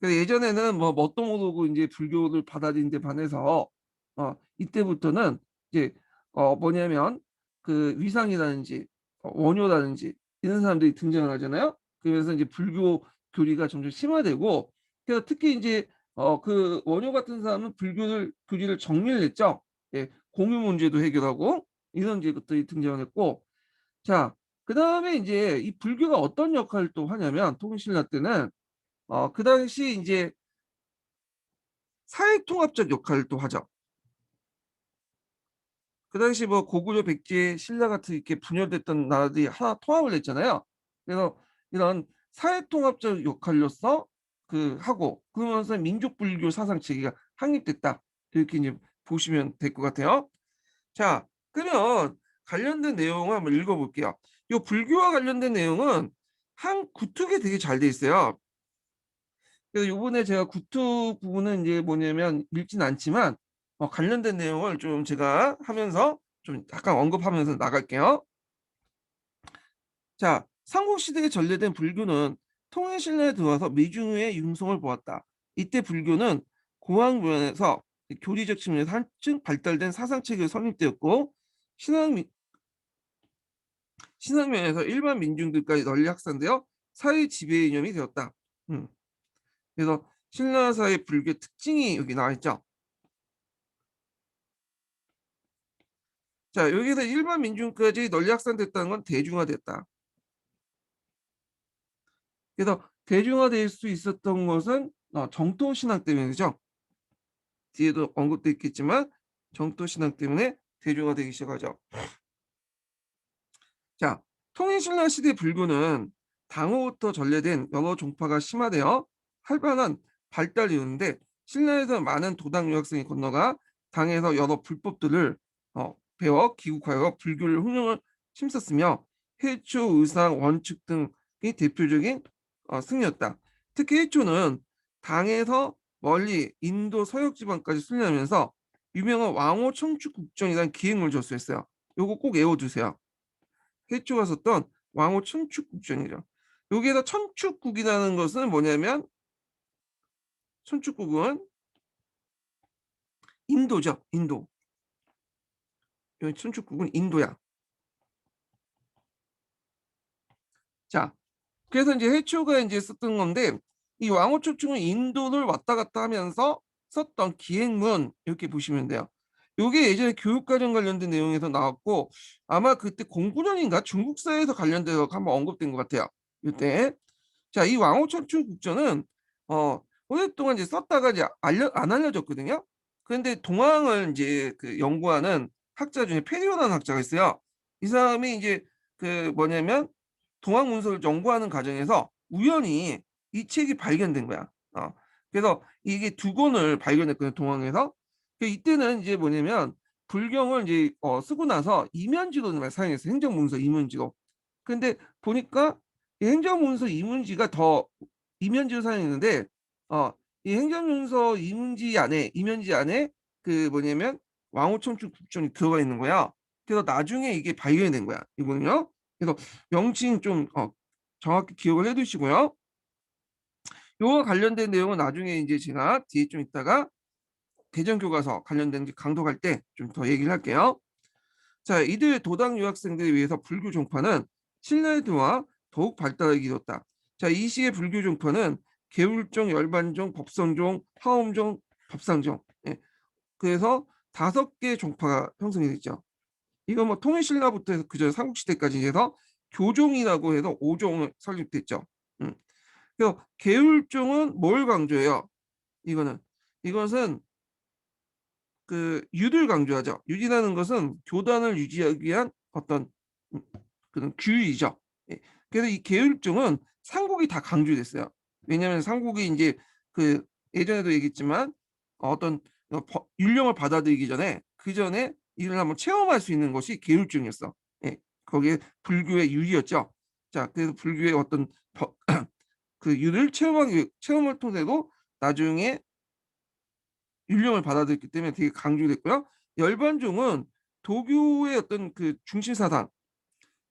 예전에는 뭐 뭣도 모르고 인제 불교를 받아들인 데 반해서 이때부터는 이제 뭐냐면 그 위상이라든지 원효라든지 이런 사람들이 등장을 하잖아요. 그러면서 이제 불교 교리가 점점 심화되고, 그래서 특히 인제 그 원효 같은 사람은 불교를 교리를 정리를 했죠. 예. 공유 문제도 해결하고 이런 이제 것들이 등장을 했고, 자 그다음에 인제 이 불교가 어떤 역할을 또 하냐면 통신라 때는 그 당시 인제 사회통합적 역할을 또 하죠. 그 당시 뭐 고구려, 백제, 신라 같은 이렇게 분열됐던 나라들이 하나 통합을 했잖아요. 그래서 이런 사회통합적 역할로서 하고, 그러면서 민족 불교 사상 체계가 확립됐다. 이렇게 이제 보시면 될 것 같아요. 자, 그러면 관련된 내용을 한번 읽어 볼게요. 요 불교와 관련된 내용은 한 구특에 되게 잘 돼 있어요. 그래서 요번에 제가 구특 부분은 이제 뭐냐면 읽진 않지만 관련된 내용을 좀 제가 하면서 좀 약간 언급하면서 나갈게요. 자, 삼국시대에 전래된 불교는 통일신라에 들어와서 미중의 융성을 보았다. 이때 불교는 공학면에서 교리적 측면에서 한층 발달된 사상체계가 성립되었고 신앙, 신앙면에서 일반 민중들까지 널리 확산되어 사회 지배 이념이 되었다. 음. 그래서 신라사의 불교 특징이 여기 나와 있죠. 자, 여기서 일반 민중까지 널리 확산됐다는 건 대중화됐다. 그래서 대중화될 수 있었던 것은 정토 신앙 때문이죠. 뒤에도 언급도 있겠지만 정토 신앙 때문에 대중화되기 시작하죠. 자, 통일신라 시대 불교는 당후부터 전래된 여러 종파가 심화되어 활발한 발달이 있는데 신라에서 많은 도당 유학생이 건너가 당에서 여러 불법들을 배워 귀국하여 불교를 흥령을 힘썼으며 해초, 의상, 원칙 등이 대표적인 승리였다. 특히 해초는 당에서 멀리 인도 서역 지방까지 순례하면서 유명한 왕호 청축 국전이라는 기행을 접수했어요. 요거 꼭 외워두세요. 해초가 썼던 왕호 천축국전이죠. 여기에서 천축국이라는 것은 뭐냐면 천축국은 인도죠. 인도. 여기 천축국은 인도야. 자, 그래서 이제 해초가 이제 썼던 건데 이 왕호 천축은 인도를 왔다 갔다 하면서 썼던 기행문 이렇게 보시면 돼요. 요게 예전에 교육과정 관련된 내용에서 나왔고 아마 그때 09년인가 중국사에서 관련돼서 한번 언급된 것 같아요. 이때 자, 이 왕호천춘 국전은 오랫동안 이제 썼다가 이제 안 알려졌거든요. 그런데 동항을 이제 그 연구하는 학자 중에 페리오라는 학자가 있어요. 이 사람이 이제 그 뭐냐면 동항 문서를 연구하는 과정에서 우연히 이 책이 발견된 거야. 그래서 이게 두 권을 발견했거든요, 동항에서. 이때는 이제 뭐냐면 불경을 이제 쓰고 나서 이면지로 사용했어요. 행정문서 이면지로. 근데 보니까 이 행정문서 이문지가 더 이면지로 사용했는데 이 행정문서 이면지 안에 그 뭐냐면 왕호천축 국전이 들어가 있는 거야. 그래서 나중에 이게 발견이 된 거야. 이거는요. 그래서 명칭 좀 정확히 기억을 해두시고요. 요거 관련된 내용은 나중에 이제 제가 뒤에 좀 있다가 대전교과서 관련된 게 강독할 때 좀 더 얘기를 할게요. 자, 이들 도당 유학생들에 위해서 불교 종파는 신라에도와 더욱 발달하게 되었다. 자, 이 시의 불교 종파는 개울종, 열반종, 법성종, 화엄종, 법상종. 예. 그래서 5개 종파가 형성이 됐죠. 이거 뭐 통일신라부터 해서 그저 삼국시대까지 해서 교종이라고 해서 5종을 설립됐죠. 음. 그래서 개울종은 뭘 강조해요? 이거는 이것은 그 유를 강조하죠. 유지라는 것은 교단을 유지하기 위한 어떤 그런 규율이죠. 예. 그래서 이 계율종은 삼국이 다 강조됐어요. 왜냐하면 삼국이 이제 그 예전에도 얘기했지만 어떤 율령을 받아들이기 전에 그 전에 이를 한번 체험할 수 있는 것이 계율종이었어. 예. 거기에 불교의 유리였죠. 자, 그래서 불교의 어떤 그 유를 체험을 통해도 나중에 율령을 받아들였기 때문에 되게 강조됐고요. 열반종은 도교의 어떤 그 중심 사상.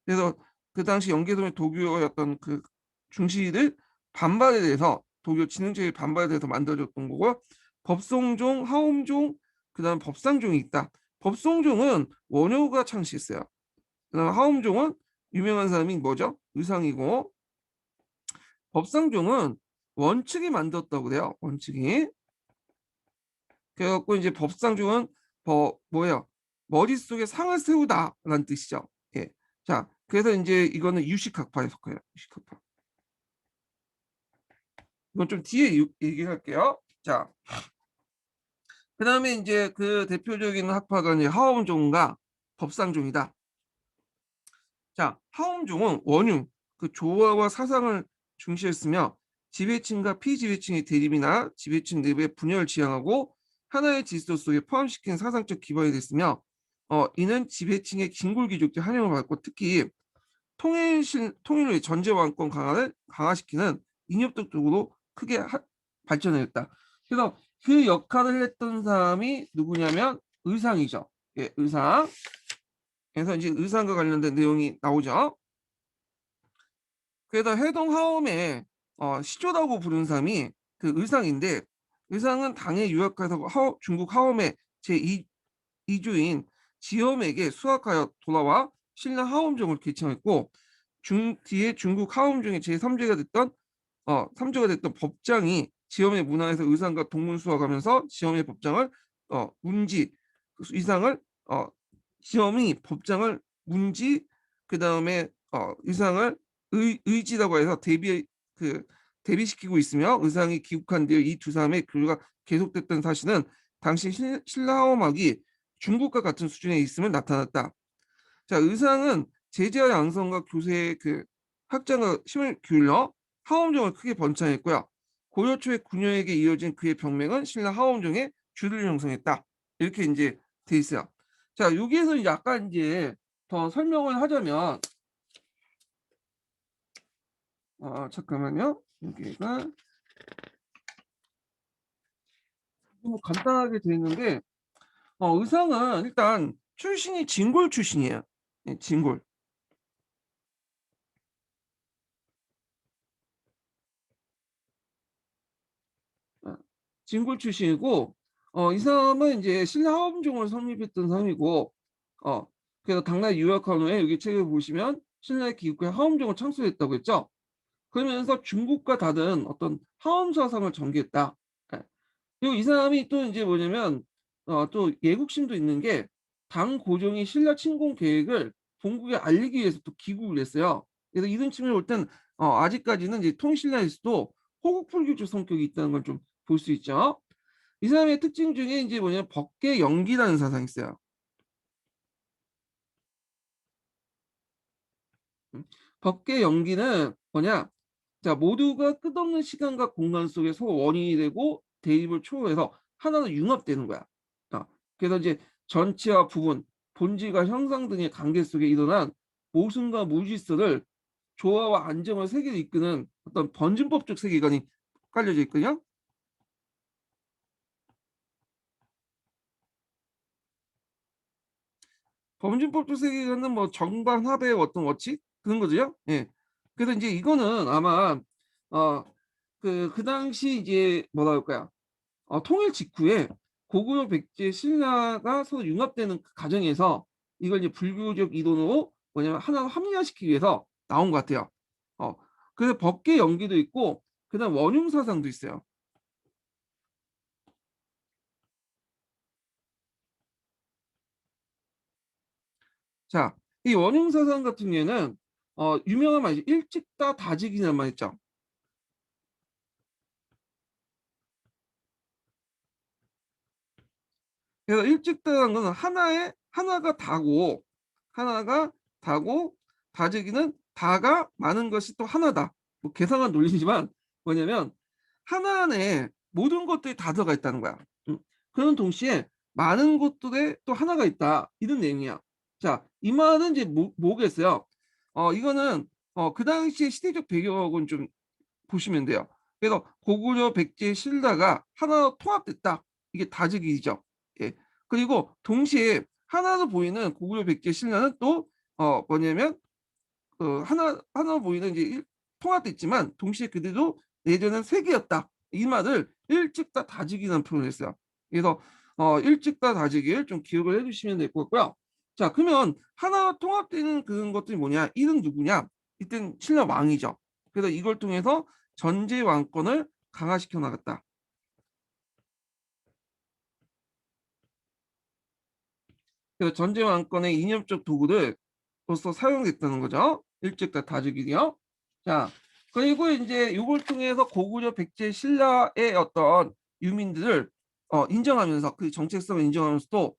그래서 그 당시 영계도의 도교의 어떤 그 중시들 반발에 대해서 도교 진흥제의 반발에 대해서 만들어졌던 거고 법성종, 하옴종, 그다음 법상종이 있다. 법성종은 원효가 창시했어요. 그다음 하옴종은 유명한 사람이 뭐죠? 의상이고 법상종은 원칙이 만들었다고 그래요. 원칙이. 그래갖고 이제 법상중은 뭐예요? 머릿속에 상을 세우다라는 뜻이죠. 예. 자, 그래서 이제 이거는 유식학파에 속해요. 유식학파. 이건 좀 뒤에 얘기할게요. 자, 그다음에 이제 그 대표적인 학파가 이제 하엄종과 법상종이다. 자, 하엄종은 원흉, 그 조화와 사상을 중시했으며 지배층과 피지배층의 대립이나 지배층 내부의 분열을 지향하고 하나의 질서 속에 포함시킨 사상적 기반이 됐으며 이는 지배층의 긴골기족적 한영을 받고 특히 통일을 위해 전제 왕권 강화를 강화시키는 인협적으로 크게 발전했다. 그래서 그 역할을 했던 사람이 누구냐면 의상이죠. 예, 의상. 그래서 이제 의상과 관련된 내용이 나오죠. 그래서 해동하엄의 시조라고 부르는 사람이 그 의상인데, 의상은 당에 유학해서 중국 하엄의 제2 이주인 지엄에게 수학하여 돌아와 신라 하엄종을 개청했고, 뒤에 중국 하엄종의 제3제가 됐던 3조가 됐던 법장이 지엄의 문화에서 의상과 동문수학하면서 지엄의 법장을 문지 의상을 지엄이 법장을 문지, 그 다음에 의상을 의지라고 해서 그 대비시키고 있으며, 의상이 귀국한 뒤에 이 두 사람의 교류가 계속됐던 사실은 당시 신라하엄학이 중국과 같은 수준에 있음을 나타났다. 자, 의상은 제지와 양성과 교세의 그 확장과 힘을 기울여 하엄종을 크게 번창했고요. 고려 초의 군여에게 이어진 그의 병명은 신라 하엄종의 주를 형성했다. 이렇게 이제 돼 있어요. 자, 여기에서 약간 이제 더 설명을 하자면, 잠깐만요. 여기가 좀 간단하게 돼 있는데, 의상은 일단 출신이 진골 출신이에요. 네, 진골. 어, 진골 출신이고, 이 사람은 이제 신라하엄종을 설립했던 사람이고, 어, 그래서 당나라 유학한 후에 여기 책을 보시면 신라의 기국에 하엄종을 창설했다고 했죠. 그러면서 중국과 다른 어떤 하엄 사상을 전개했다. 예. 그리고 이 사람이 또 이제 뭐냐면 또 예국심도 있는 게, 당 고종이 신라 침공 계획을 본국에 알리기 위해서 또 기국을 했어요. 그래서 이런 측면을 볼 땐 아직까지는 이제 통신라에서도 호국불교적 성격이 있다는 걸 좀 볼 수 있죠. 이 사람의 특징 중에 이제 뭐냐면 법계 연기라는 사상이 있어요. 법계 연기는 뭐냐? 자, 모두가 끝없는 시간과 공간 속에서 원인이 되고 대입을 초월해서 하나로 융합되는 거야. 어, 그래서 이제 전체와 부분, 본질과 형상 등의 관계 속에 일어난 모순과 무질서를 조화와 안정을 세계로 이끄는 어떤 번진법적 세계관이 깔려져 있거든요. 범진법적 세계관은 뭐 정반합의 어떤 원칙 그런 거죠. 예. 그래서 이제 이거는 아마 그 당시 이제 뭐라 할까요? 통일 직후에 고구려 백제 신라가 서로 융합되는 그 과정에서 이걸 이제 불교적 이론으로 뭐냐면 하나로 합리화시키기 위해서 나온 것 같아요. 어, 그래서 법계 연기도 있고, 그다음 원융 사상도 있어요. 자, 이 원융 사상 같은 경우에는 유명한 말이죠. 일찍다 다직이라는 말 있죠. 그래서 일찍다라는 것은 하나가 다고, 하나가 다고, 다지기는 다가 많은 것이 또 하나다. 뭐 계산한 논리지만 뭐냐면 하나 안에 모든 것들이 다 들어가 있다는 거야. 음. 그런 동시에 많은 것들에 또 하나가 있다. 이런 내용이야. 자, 이 말은 이제 뭐겠어요? 이거는 그 당시의 시대적 배경하고는 좀 보시면 돼요. 그래서 고구려, 백제, 신라가 하나로 통합됐다. 이게 다즉이죠. 예. 그리고 동시에 하나로 보이는 고구려, 백제, 신라는 또 뭐냐면 하나로 보이는 이제 통합됐지만 동시에 그들도 예전엔 세 개였다. 이 말을 일찍다 다즉이라는 표현을 했어요. 그래서 일찍다 다즉이를 좀 기억을 해주시면 될 것 같고요. 자, 그러면 하나 통합되는 그런 것들이 뭐냐? 이는 누구냐? 이땐 신라 왕이죠. 그래서 이걸 통해서 전제 왕권을 강화시켜 나갔다. 그래서 전제 왕권의 이념적 도구들로서 사용됐다는 거죠. 일찍다 다즉이요. 자, 그리고 이제 이걸 통해서 고구려, 백제, 신라의 어떤 유민들을 인정하면서 그 정체성을 인정하면서도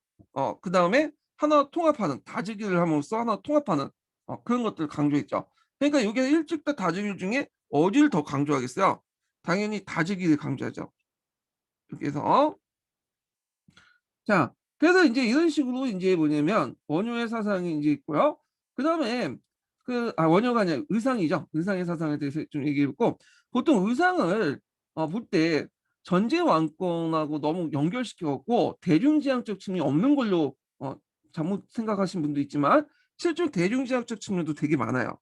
그 다음에 하나 통합하는 다즉이를 함으로써 하나 통합하는 그런 것들을 강조했죠. 그러니까 여기 일찍다 다즉이 중에 어디를 더 강조하겠어요? 당연히 다즉이를 강조하죠. 이렇게 해서 자, 그래서 이제 이런 식으로 이제 뭐냐면 원효의 사상이 이제 있고요. 그다음에 원효가 아니라 의상이죠. 의상의 사상에 대해서 좀 얘기해봤고, 보통 의상을 볼 때 전제 왕권하고 너무 연결시켜갖고 대중지향적 측면이 없는 걸로 잘못 생각하신 분도 있지만 실제로 대중지향적 측면도 되게 많아요.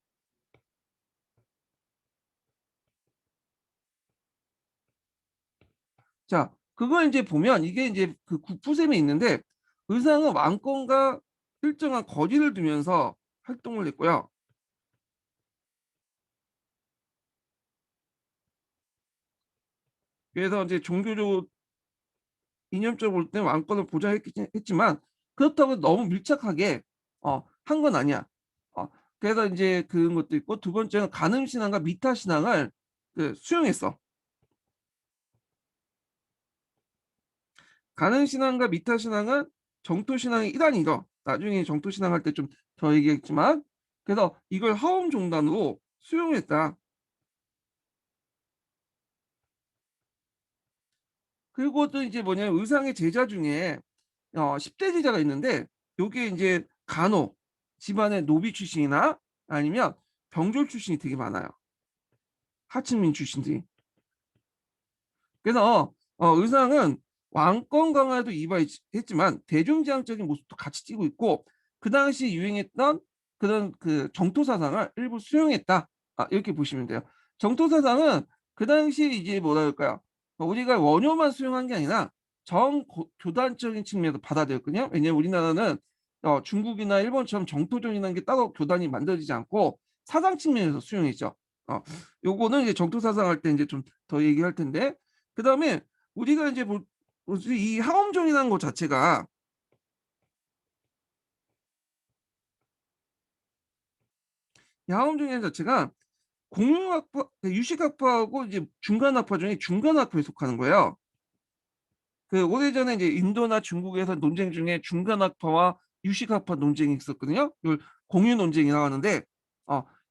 자, 그걸 이제 보면 이게 이제 그 국부셈이 있는데 의상은 왕권과 일정한 거리를 두면서 활동을 했고요. 그래서 이제 종교적 이념적으로 볼 때 왕권을 보장했지만 그렇다고 너무 밀착하게 한 건 아니야. 어 그래서 이제 그런 것도 있고, 두 번째는 간음 신앙과 미타 신앙을 수용했어. 간음 신앙과 미타 신앙은 정토 신앙의 일환이죠. 나중에 정토 신앙 할 때 좀 더 얘기했지만, 그래서 이걸 하원 종단으로 수용했다. 그리고 또 이제 뭐냐면 의상의 제자 중에 10대 제자가 있는데, 요게 인제 간혹 집안의 노비 출신이나 아니면 병졸 출신이 되게 많아요, 하층민 출신들이. 그래서 의상은 왕권 강화에도 이바했지만 대중지향적인 모습도 같이 띠고 있고, 그 당시 유행했던 그런 정토 사상을 일부 수용했다. 이렇게 보시면 돼요. 정토 사상은 그 당시 이제 뭐라 그럴까요? 우리가 원효만 수용한 게 아니라 전 교단적인 측면에서 받아들였거든요. 왜냐하면 우리나라는 중국이나 일본처럼 정토전이라는 게 따로 교단이 만들어지지 않고 사상 측면에서 수용했죠. 요거는 이제 정토 사상 할 때 이제 좀 더 얘기할 텐데, 그다음에 우리가 이제 뭐지 이 하엄종이라는 것 자체가, 이 하엄종이라는 자체가 공유학파, 유식학파하고 이제 중간학파 중에 중간학파에 속하는 거예요. 오래전에 이제 인도나 중국에서 논쟁 중에 중간학파와 유식학파 논쟁이 있었거든요. 이걸 공유 논쟁이라고 하는데,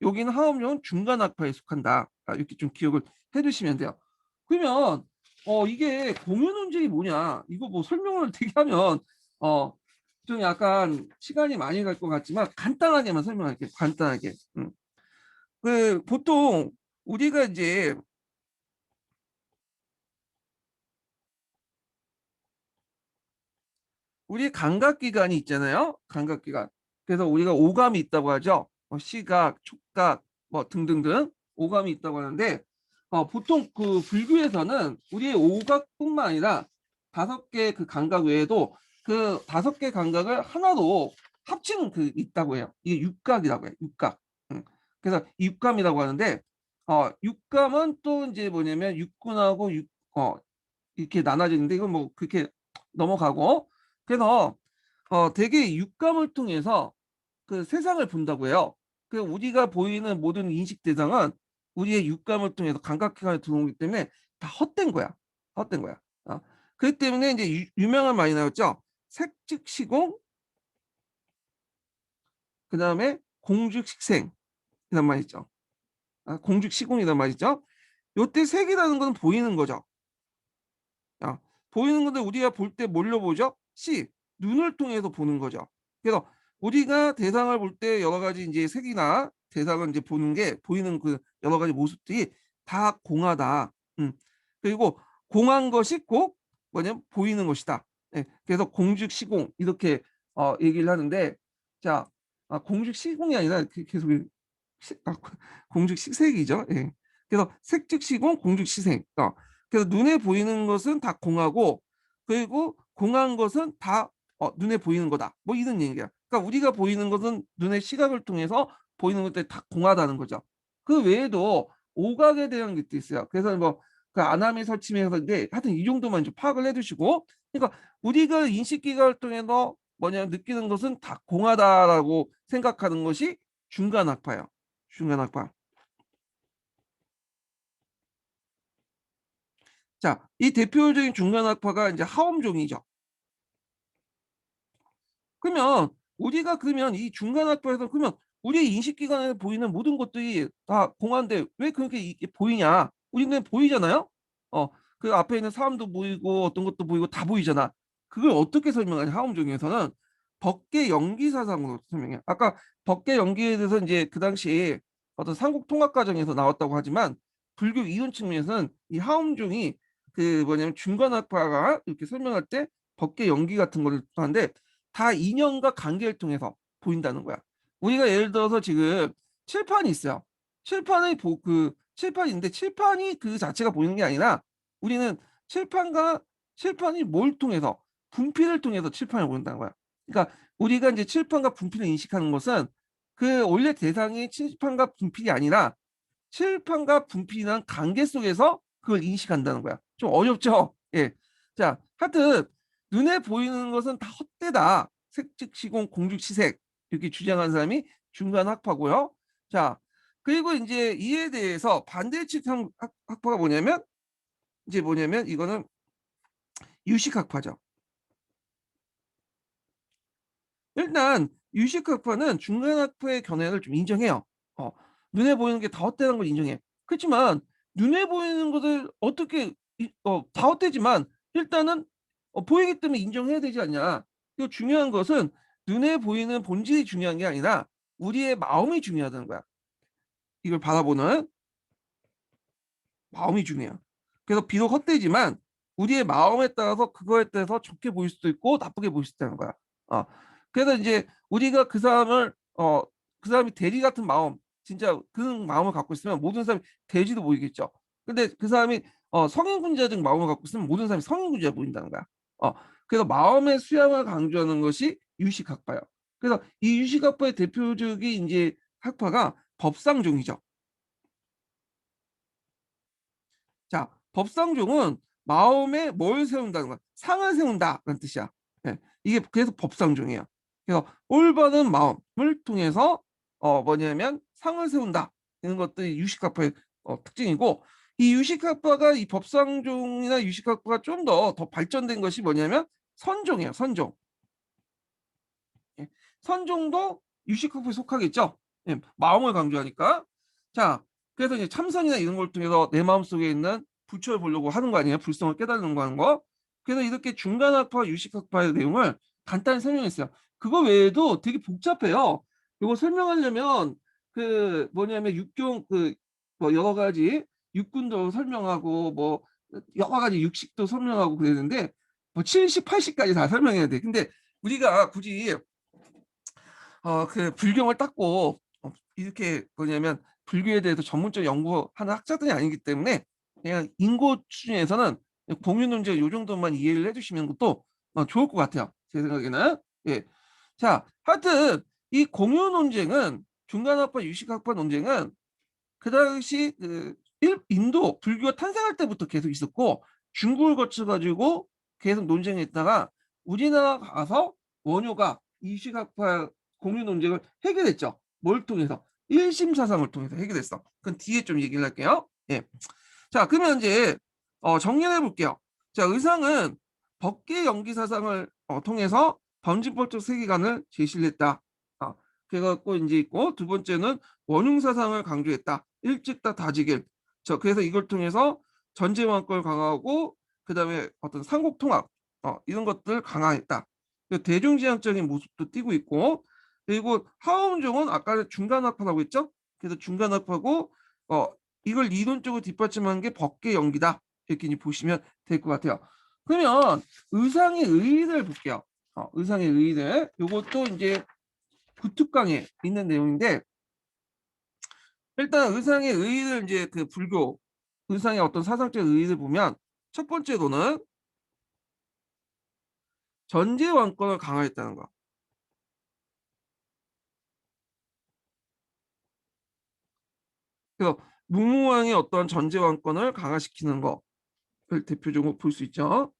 여기는 하엄룡은 중간학파에 속한다. 이렇게 좀 기억을 해두시면 돼요. 그러면 이게 공유 논쟁이 뭐냐? 이거 뭐 설명을 되게 하면 어, 좀 약간 시간이 많이 갈 것 같지만 간단하게만 설명할게요. 간단하게. 보통 우리가 이제 우리 감각기관이 있잖아요. 감각기관. 그래서 우리가 오감이 있다고 하죠. 시각, 촉각, 뭐 등등등 오감이 있다고 하는데, 보통 불교에서는 우리의 오각뿐만 아니라 5개 감각 외에도 5개 감각을 하나로 합치는 있다고 해요. 이게 육각이라고 해요. 육각. 그래서 육감이라고 하는데, 육감은 또 이제 뭐냐면 육군하고 이렇게 나눠지는데, 이건 뭐 그렇게 넘어가고, 그래서 되게 육감을 통해서 세상을 본다고 해요. 우리가 보이는 모든 인식 대상은 우리의 육감을 통해서 감각기관에 들어오기 때문에 다 헛된 거야. 헛된 거야. 그렇기 때문에 이제 유명한 말이 나왔죠. 색즉시공, 그다음에 공즉식생, 이란 말 있죠. 공즉시공이란 말 있죠. 요때 색이라는 건 보이는 거죠. 보이는 건데 우리가 볼 때 뭘로 보죠? 눈을 통해서 보는 거죠. 그래서 우리가 대상을 볼 때 여러 가지 이제 색이나 대상을 이제 보는 게, 보이는 여러 가지 모습들이 다 공하다. 그리고 공한 것이 곧 뭐냐면 보이는 것이다. 네, 그래서 공즉시공 이렇게 얘기를 하는데, 자, 공즉시공이 아니라 계속 시, 아, 공즉식색이죠. 예. 그래서 색즉시공, 공즉시생. 그래서 눈에 보이는 것은 다 공하고, 그리고 공한 것은 다 눈에 보이는 거다. 뭐 이런 얘기야. 그러니까 우리가 보이는 것은 눈의 시각을 통해서 보이는 것들이 다 공하다는 거죠. 그 외에도 오각에 대한 것도 있어요. 그래서 뭐 아나미 설치면서인데 하여튼 이 정도만 좀 파악을 해두시고, 그러니까 우리가 인식기관을 통해서 뭐냐 느끼는 것은 다 공하다라고 생각하는 것이 중간학파예요. 중간학파. 자, 이 대표적인 중간학파가 이제 하엄종이죠. 그러면 우리가 그러면 이 중간학파에서 그러면 우리의 인식기관에 보이는 모든 것들이 다 공한데 왜 그렇게 이게 보이냐? 우리는 보이잖아요. 어, 앞에 있는 사람도 보이고 어떤 것도 보이고 다 보이잖아. 그걸 어떻게 설명하냐? 하엄종에서는 법계 연기 사상으로 설명해. 아까 법계 연기에 대해서 이제 그 당시에 어떤 삼국 통합 과정에서 나왔다고 하지만, 불교 이론 측면에서는 이 하엄종이 뭐냐면 중간학파가 이렇게 설명할 때 법계 연기 같은 걸 하는데, 다 인연과 관계를 통해서 보인다는 거야. 우리가 예를 들어서 지금 칠판이 있어요. 칠판인데 칠판이 그 자체가 보이는 게 아니라 우리는 칠판과 칠판이 뭘 통해서 분필을 통해서 칠판을 보는다는 거야. 그러니까 우리가 이제 칠판과 분필을 인식하는 것은 그 원래 대상이 칠판과 분필이 아니라 칠판과 분필이라는 관계 속에서 그걸 인식한다는 거야. 좀 어렵죠? 예. 자, 하여튼 눈에 보이는 것은 다 헛되다. 색즉시공 공즉시색 이렇게 주장한 사람이 중간학파고요. 자, 그리고 이제 이에 대해서 반대측 학파가 뭐냐면 이거는 유식학파죠. 일단 유식학파는 중간학파의 견해를 좀 인정해요. 어, 눈에 보이는 게 다 헛되는 걸 인정해. 그렇지만 눈에 보이는 것을 어떻게 다 헛되지만 일단은 보이기 때문에 인정해야 되지 않냐. 이 중요한 것은 눈에 보이는 본질이 중요한 게 아니라 우리의 마음이 중요하다는 거야. 이걸 바라보는 마음이 중요해요. 그래서 비록 헛되지만 우리의 마음에 따라서 그거에 따라서 좋게 보일 수도 있고 나쁘게 보일 수도 있다는 거야. 어. 그래서 이제 우리가 그 사람이 대리 같은 마음, 진짜 그 마음을 갖고 있으면 모든 사람이 돼지도 보이겠죠. 근데 그 사람이 성인군자적 마음을 갖고 있으면 모든 사람이 성인군자 보인다는 거야. 어. 그래서 마음의 수양을 강조하는 것이 유식학파예요. 그래서 이 유식학파의 대표적인 이제 학파가 법상종이죠. 자, 법상종은 마음에 뭘 세운다는 거야? 상을 세운다는 뜻이야. 예, 이게 그래서 법상종이야. 그래서 올바른 마음을 통해서 뭐냐면 상을 세운다. 이런 것들이 유식학파의 특징이고 이 유식학파가 이 법상종이나 유식학파가 좀 더 발전된 것이 뭐냐면 선종이에요. 선종. 예, 선종도 유식학파에 속하겠죠. 예, 마음을 강조하니까. 자, 그래서 이제 참선이나 이런 걸 통해서 내 마음속에 있는 부처를 보려고 하는 거 아니에요? 불성을 깨달는 거 하는 거. 그래서 이렇게 중간학파, 유식학파의 내용을 간단히 설명했어요. 그거 외에도 되게 복잡해요. 이거 설명하려면 그 뭐냐면 육경 뭐 여러 가지 육군도 설명하고 뭐 여러 가지 육식도 설명하고 그랬는데 뭐 70, 80까지 다 설명해야 돼. 근데 우리가 굳이 그 불경을 닦고 이렇게 뭐냐면 불교에 대해서 전문적 연구하는 학자들이 아니기 때문에 그냥 인고 수준에서는 공유 논제 요 정도만 이해를 해주시면 것도 좋을 것 같아요. 제 생각에는. 예. 자, 하여튼 이 공유 논쟁은 중간학파 유식학파 논쟁은 그 당시 인도 불교가 탄생할 때부터 계속 있었고 중국을 거쳐가지고 계속 논쟁했다가 우리나라 가서 원효가 이식학파 공유 논쟁을 해결했죠. 뭘 통해서? 일심 사상을 통해서 해결했어. 그건 뒤에 좀 얘기를 할게요. 예. 자, 그러면 이제 정리해 볼게요. 자, 의상은 법계 연기 사상을 통해서 범진법적 세계관을 제시를 했다. 그래갖고 이제 있고 두 번째는 원흉 사상을 강조했다. 일찍다 다지길. 그래서 이걸 통해서 전제왕권을 강화하고 그다음에 어떤 삼국 통합 이런 것들 강화했다. 대중지향적인 모습도 띠고 있고 그리고 하엄종은 아까 중간학파라고 했죠. 그래서 중간학파고 이걸 이론적으로 뒷받침한 게 법계 연기다. 이렇게 이제 보시면 될 것 같아요. 그러면 의상의 의의를 볼게요. 의상의 의의를. 요것도 이제 구특강에 있는 내용인데 일단 의상의 의의를 이제 그 불교 의상의 어떤 사상적 의의를 보면 첫 번째로는 전제 왕권을 강화했다는 거. 그래서 문무왕의 어떤 전제 왕권을 강화시키는 거를 대표적으로 볼 수 있죠.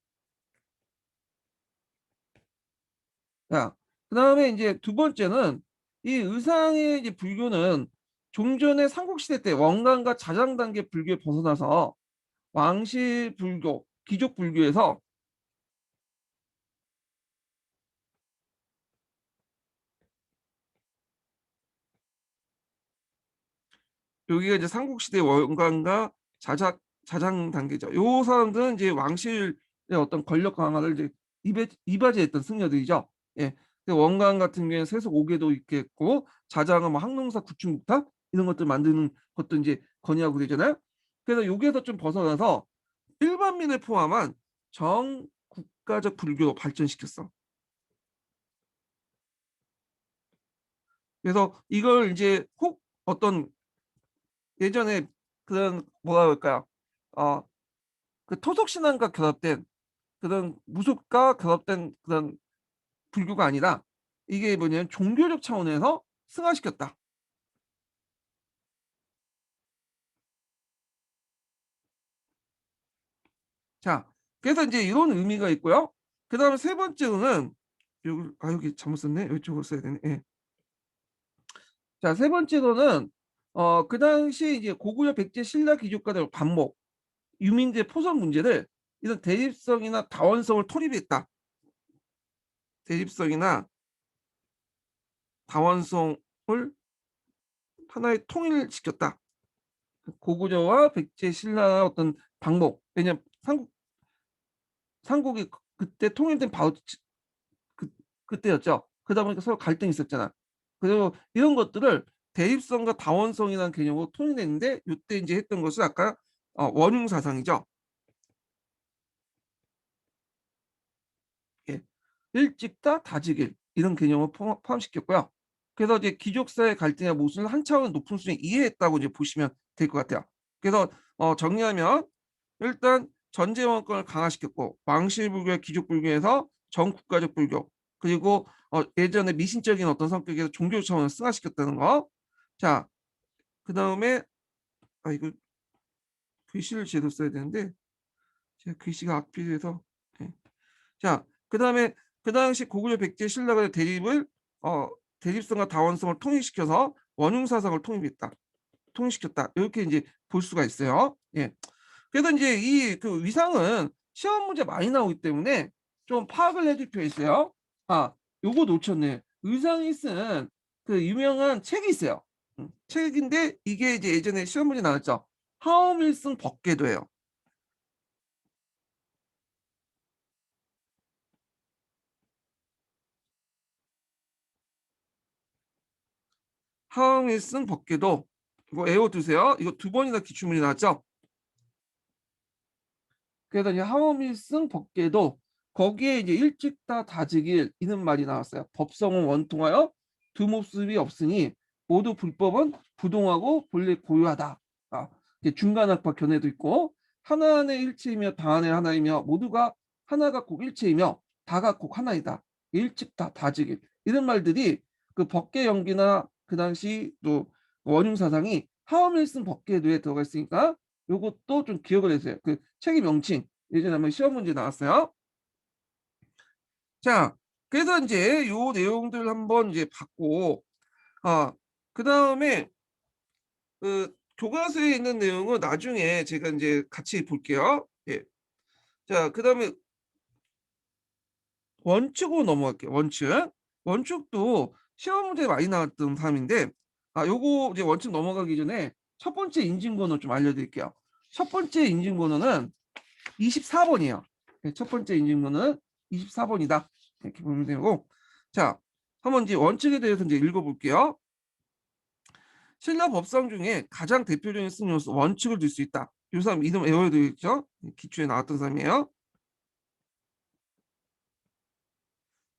자, 그다음에 이제 두 번째는 이 의상의 이제 불교는 종전의 삼국시대 때 원간과 자장 단계 불교에 벗어나서 왕실 불교, 귀족 불교에서 여기가 이제 삼국시대 원관과 자장 단계죠. 요 사람들은 이제 왕실의 어떤 권력 강화를 이제 이바지했던 승려들이죠. 예. 원관 같은 경우에는 세속 5개도 있겠고 자장은 뭐 항농사 구충국타 이런 것들 만드는 것도 이제 건의하고 그러잖아요. 그래서 여기에서 좀 벗어나서 일반민을 포함한 정 국가적 불교로 발전시켰어. 그래서 이걸 이제 혹 어떤 예전에 그런 뭐라 그럴까요? 어 그 토속 신앙과 결합된 그런 무속과 결합된 그런 불교가 아니라 이게 뭐냐면 종교적 차원에서 승화시켰다. 자, 그래서 인제 이런 의미가 있고요. 그다음에 세 번째로는 요걸 여기 잘못 썼네. 요쪽으로 써야 되네. 예. 자, 세 번째로는 그 당시에 이제 고구려 백제 신라 귀족과의 반목, 유민들의 포섭 문제를 이런 대립성이나 다원성을 토립했다. 대립성이나 다원성을 하나의 통일시켰다. 고구려와 백제 신라의 어떤 반목. 왜냐면 삼국이 그때 통일된 바로 그 그때였죠. 그러다 보니까 서로 갈등이 있었잖아. 그리고 이런 것들을 대립성과 다원성이라는 개념으로 통일했는데 요때 인제 했던 것은 아까 원흉 사상이죠. 예. 일찍다 다지길 이런 개념을 포함시켰고요. 그래서 이제 귀족사의 갈등의 모순을 한 차원 높은 수준에 이해했다고 이제 보시면 될 것 같아요. 그래서 정리하면 일단 전제 원권을 강화시켰고 왕실불교와 귀족불교에서 전국가적 불교 그리고 예전에 미신적인 어떤 성격에서 종교 차원을 승화시켰다는 거. 자, 그다음에 이거 글씨를 제대로 써야 되는데 제가 글씨가 악필해서 예. 자, 그다음에 그 당시 고구려 백제 신라의 대립을 어 대립성과 다원성을 통일시켜서 원흉 사상을 통일시켰다. 요렇게 인제 볼 수가 있어요. 예. 그래서 인제 이 그 위상은 시험 문제 많이 나오기 때문에 좀 파악을 해둘 필요가 있어요. 요거 놓쳤네. 의상이 쓴 그 유명한 책이 있어요. 책인데 이게 이제 예전에 시험 문제 나왔죠. 하오밀승 법궤도예요. 하오밀승 법궤도 이거 외워두세요. 이거 두 번이나 기출문제 나왔죠. 그래서 이제 하오밀승 법궤도 거기에 이제 일찍다 다지길 이런 말이 나왔어요. 법성은 원통하여 두 모습이 없으니 모두 불법은 부동하고 본래 고유하다. 이게 중간학파 견해도 있고 하나의 일체이며 다한의 하나이며 모두가 하나가 꼭 일체이며 다가 꼭 하나이다. 일찍다 다지길 이런 말들이 그 법계 연기나 그 당시 또 원흉 사상이 하오밀승 법궤도에 들어가 있으니까 요것도 좀 기억을 해주세요. 그 책의 명칭 예전에 한번 시험 문제 나왔어요. 자, 그래서 인제 요 내용들 한번 이제 봤고 그다음에 그 교과서에 있는 내용은 나중에 제가 인제 같이 볼게요. 예. 자, 그다음에 원칙으로 넘어갈게요, 원칙. 원칙도 시험 문제에 많이 나왔던 사람인데 요거 이제 원칙 넘어가기 전에 첫 번째 인증번호 좀 알려드릴게요. 첫 번째 인증번호는 24 번이에요. 네, 첫 번째 인증번호는 24 번이다. 이렇게 보면 되고 자, 한번 이제 원칙에 대해서 이제 읽어볼게요. 신라 법상 중에 가장 대표적인 승려로서 원칙을 들 수 있다. 이 사람 이름 외워야 되겠죠? 기초에 나왔던 사람이에요.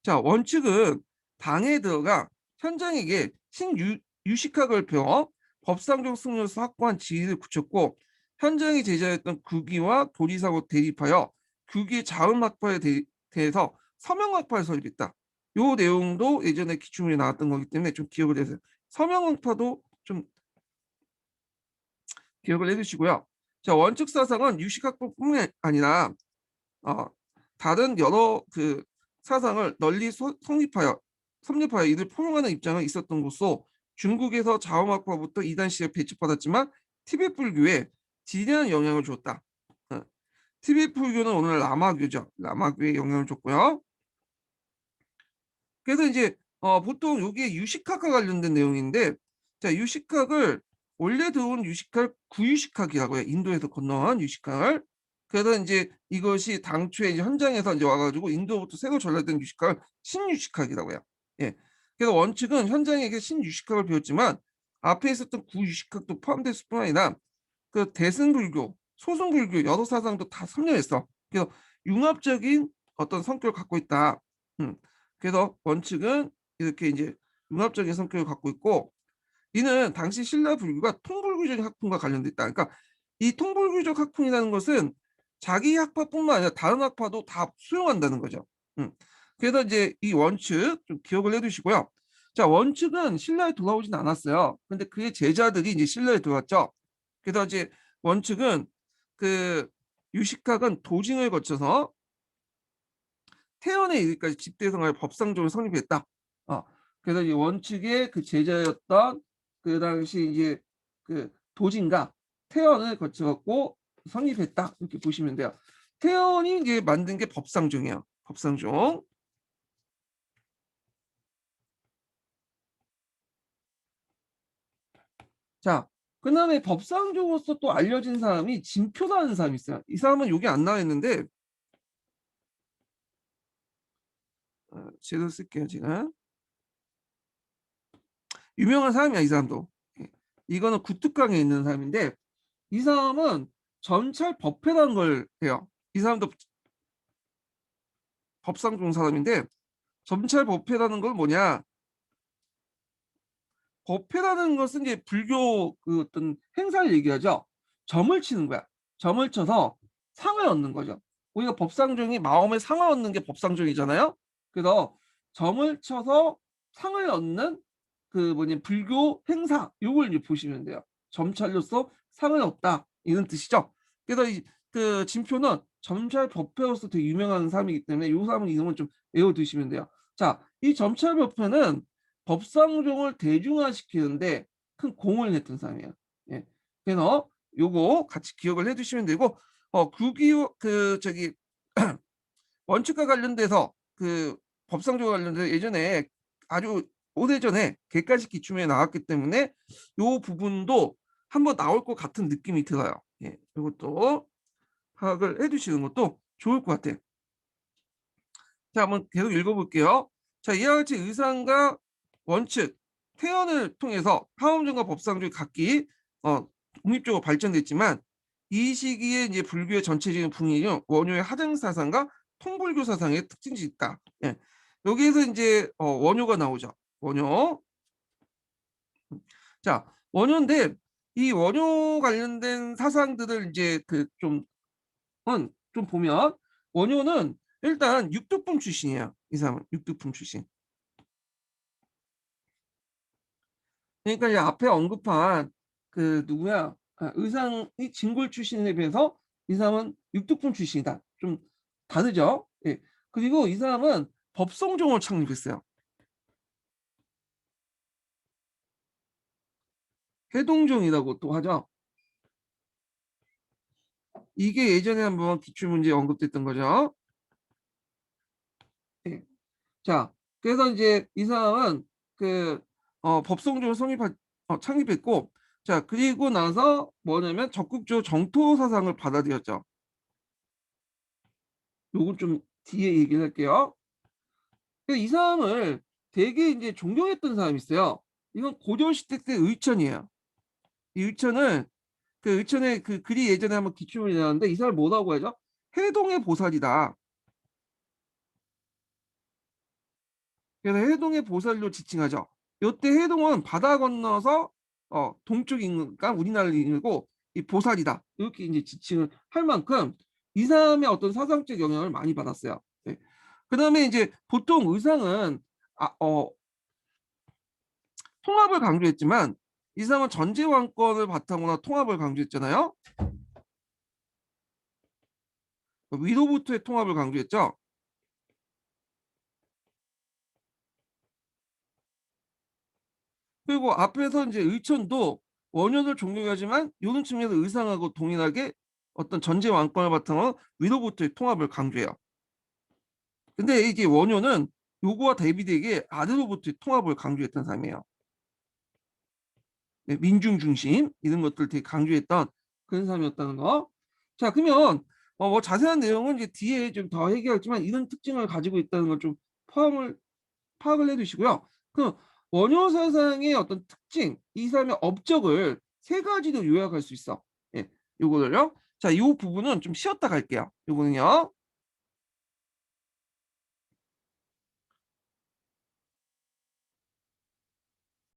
자, 원칙은 당에 들어가 현장에게 유식학을 배워 법상적 승려로서 확고한 지위를 굳혔고 현장에 제자였던 구기와 도리사고 대립하여 구기의 자음학파에 대해서 서명학파를 설립했다. 요 내용도 예전에 기출문에 나왔던 거기 때문에 좀 기억을 해주세요. 서명학파도 좀 기억을 해 두시고요. 자, 원칙 사상은 유식학파뿐만 아니라 어 다른 여러 그 사상을 널리 성립하여 이를 포용하는 입장은 있었던 것으로 중국에서 자오학파부터 이단 시에 배척받았지만 티베트 불교에 지대한 영향을 주었다. 어 티베트 불교는 오늘 라마교죠. 라마교에 영향을 줬고요. 그래서 인제 보통 요게 유식학과 관련된 내용인데 자, 유식학을 원래 들어온 유식학을 구유식학이라고 해요. 인도에서 건너온 유식학을. 그래서 인제 이것이 당초에 이제 현장에서 인제 와 가지고 인도부터 새로 전래된 유식학을 신유식학이라고 해요. 예. 그래서 원칙은 현장에게 신유식학을 배웠지만 앞에 있었던 구유식학도 포함됐을 뿐 아니라 그 대승불교, 소승불교 여러 사상도 다 섭렵했어. 그래서 융합적인 어떤 성격을 갖고 있다. 음. 그래서 원칙은 이렇게 인제 융합적인 성격을 갖고 있고, 이는 당시 신라 불교가 통불교적 학풍과 관련됐다. 그러니까 이 통불교적 학풍이라는 것은 자기 학파뿐만 아니라 다른 학파도 다 수용한다는 거죠. 음. 그래서 이제 이 원칙 좀 기억을 해 두시고요. 자, 원칙은 신라에 돌아오진 않았어요. 근데 그의 제자들이 이제 신라에 들어왔죠. 그래서 이제 원칙은 그 유식학은 도징을 거쳐서 태연에 이르기까지 집대성할 법상조를 성립했다. 어. 그래서 이 원칙의 그 제자였던 그 당시 이제 그 도진과 태연을 거쳐 갖고 성립했다. 이렇게 보시면 돼요. 태연이 이제 만든 게 법상종이에요. 법상종. 자, 그다음에 법상종으로서 또 알려진 사람이 진표라는 사람이 있어요. 이 사람은 여기 안 나와 있는데 제대로 쓸게요, 제가. 유명한 사람이야, 이 사람도. 예. 이거는 구특강에 있는 사람인데 이 사람은 점찰법회라는 걸 해요. 이 사람도 법상종 사람인데 점찰법회라는 건 뭐냐? 법회라는 것은 이제 불교 그 어떤 행사를 얘기하죠. 점을 치는 거야. 점을 쳐서 상을 얻는 거죠. 우리가 법상종이 마음에 상을 얻는 게 법상종이잖아요. 그래서 점을 쳐서 상을 얻는 그 뭐냐 불교 행사 요걸 이제 보시면 돼요. 점찰로서 상을 얻다 이런 뜻이죠. 그래서 이 그 진표는 점찰법회로서 되게 유명한 사람이기 때문에 이 사람 이름은 좀 외워두시면 돼요. 자, 이 점찰법회는 법상종을 대중화시키는데 큰 공을 했던 사람이에요. 예. 그래서 요거 같이 기억을 해 두시면 되고 구기호 그 저기 원칙과 관련돼서 그 법상종과 관련돼서 예전에 아주 오래전에 객관식 기출문에 나왔기 때문에 요 부분도 한번 나올 것 같은 느낌이 들어요. 예. 요것도 파악을 해 두시는 것도 좋을 것 같아요. 자, 한번 계속 읽어 볼게요. 자, 이와 같이 의상과 원칙, 태연을 통해서 하음종과 법상종이 각기 독립적으로 발전됐지만 이 시기에 이제 불교의 전체적인 분위기는 원효의 하등 사상과 통불교 사상의 특징이 있다. 예. 여기에서 이제 원효가 나오죠. 원효. 자, 원효인데 이 원효 관련된 사상들을 이제 좀 보면 원효는 일단 육두품 출신이에요. 이 사람은 육두품 출신. 그러니까 이제 앞에 언급한 그 누구야? 의상이 진골 출신에 비해서 이 사람은 육두품 출신이다. 좀 다르죠? 예. 그리고 이 사람은 법성종을 창립했어요. 해동종이라고 또 하죠. 이게 예전에 한번 기출문제에 언급됐던 거죠. 예. 자, 그래서 이제 이 사람은 그 법성종을 창립했고, 자, 그리고 나서 뭐냐면 적극적으로 정토 사상을 받아들였죠. 요건 좀 뒤에 얘기를 할게요. 이 사람을 되게 이제 존경했던 사람이 있어요. 이건 고려시대 때 의천이에요. 이 의천은 그 의천의 그 글이 예전에 한번 기출문이 나왔는데 이 사람을 뭐라고 하죠? 해동의 보살이다. 그래서 해동의 보살로 지칭하죠. 요때 해동은 바다 건너서 동쪽 인근과 우리나라를 이루고 이 보살이다. 이렇게 이제 지칭을 할 만큼 이 사람의 어떤 사상적 영향을 많이 받았어요. 네. 그다음에 이제 보통 의상은 아, 어, 통합을 강조했지만 이 사람은 전제 왕권을 바탕으로 통합을 강조했잖아요. 위로부터의 통합을 강조했죠. 그리고 앞에서 이제 의천도 원효를 존경하지만 이런 측면에서 의상하고 동일하게 어떤 전제 왕권을 바탕으로 위로부터의 통합을 강조해요. 근데 이게 원효는 요거와 대비되게 아래로부터의 통합을 강조했던 사람이에요. 네, 민중 중심 이런 것들 되게 강조했던 그런 사람이었다는 거. 자, 그러면 뭐 자세한 내용은 이제 뒤에 좀 더 얘기하지만 이런 특징을 가지고 있다는 걸 좀 파악을 해두시고요. 그 원효 사상의 어떤 특징, 이 사람의 업적을 세 가지로 요약할 수 있어. 예, 요거를요. 자, 이 부분은 좀 쉬었다 갈게요. 요거는요.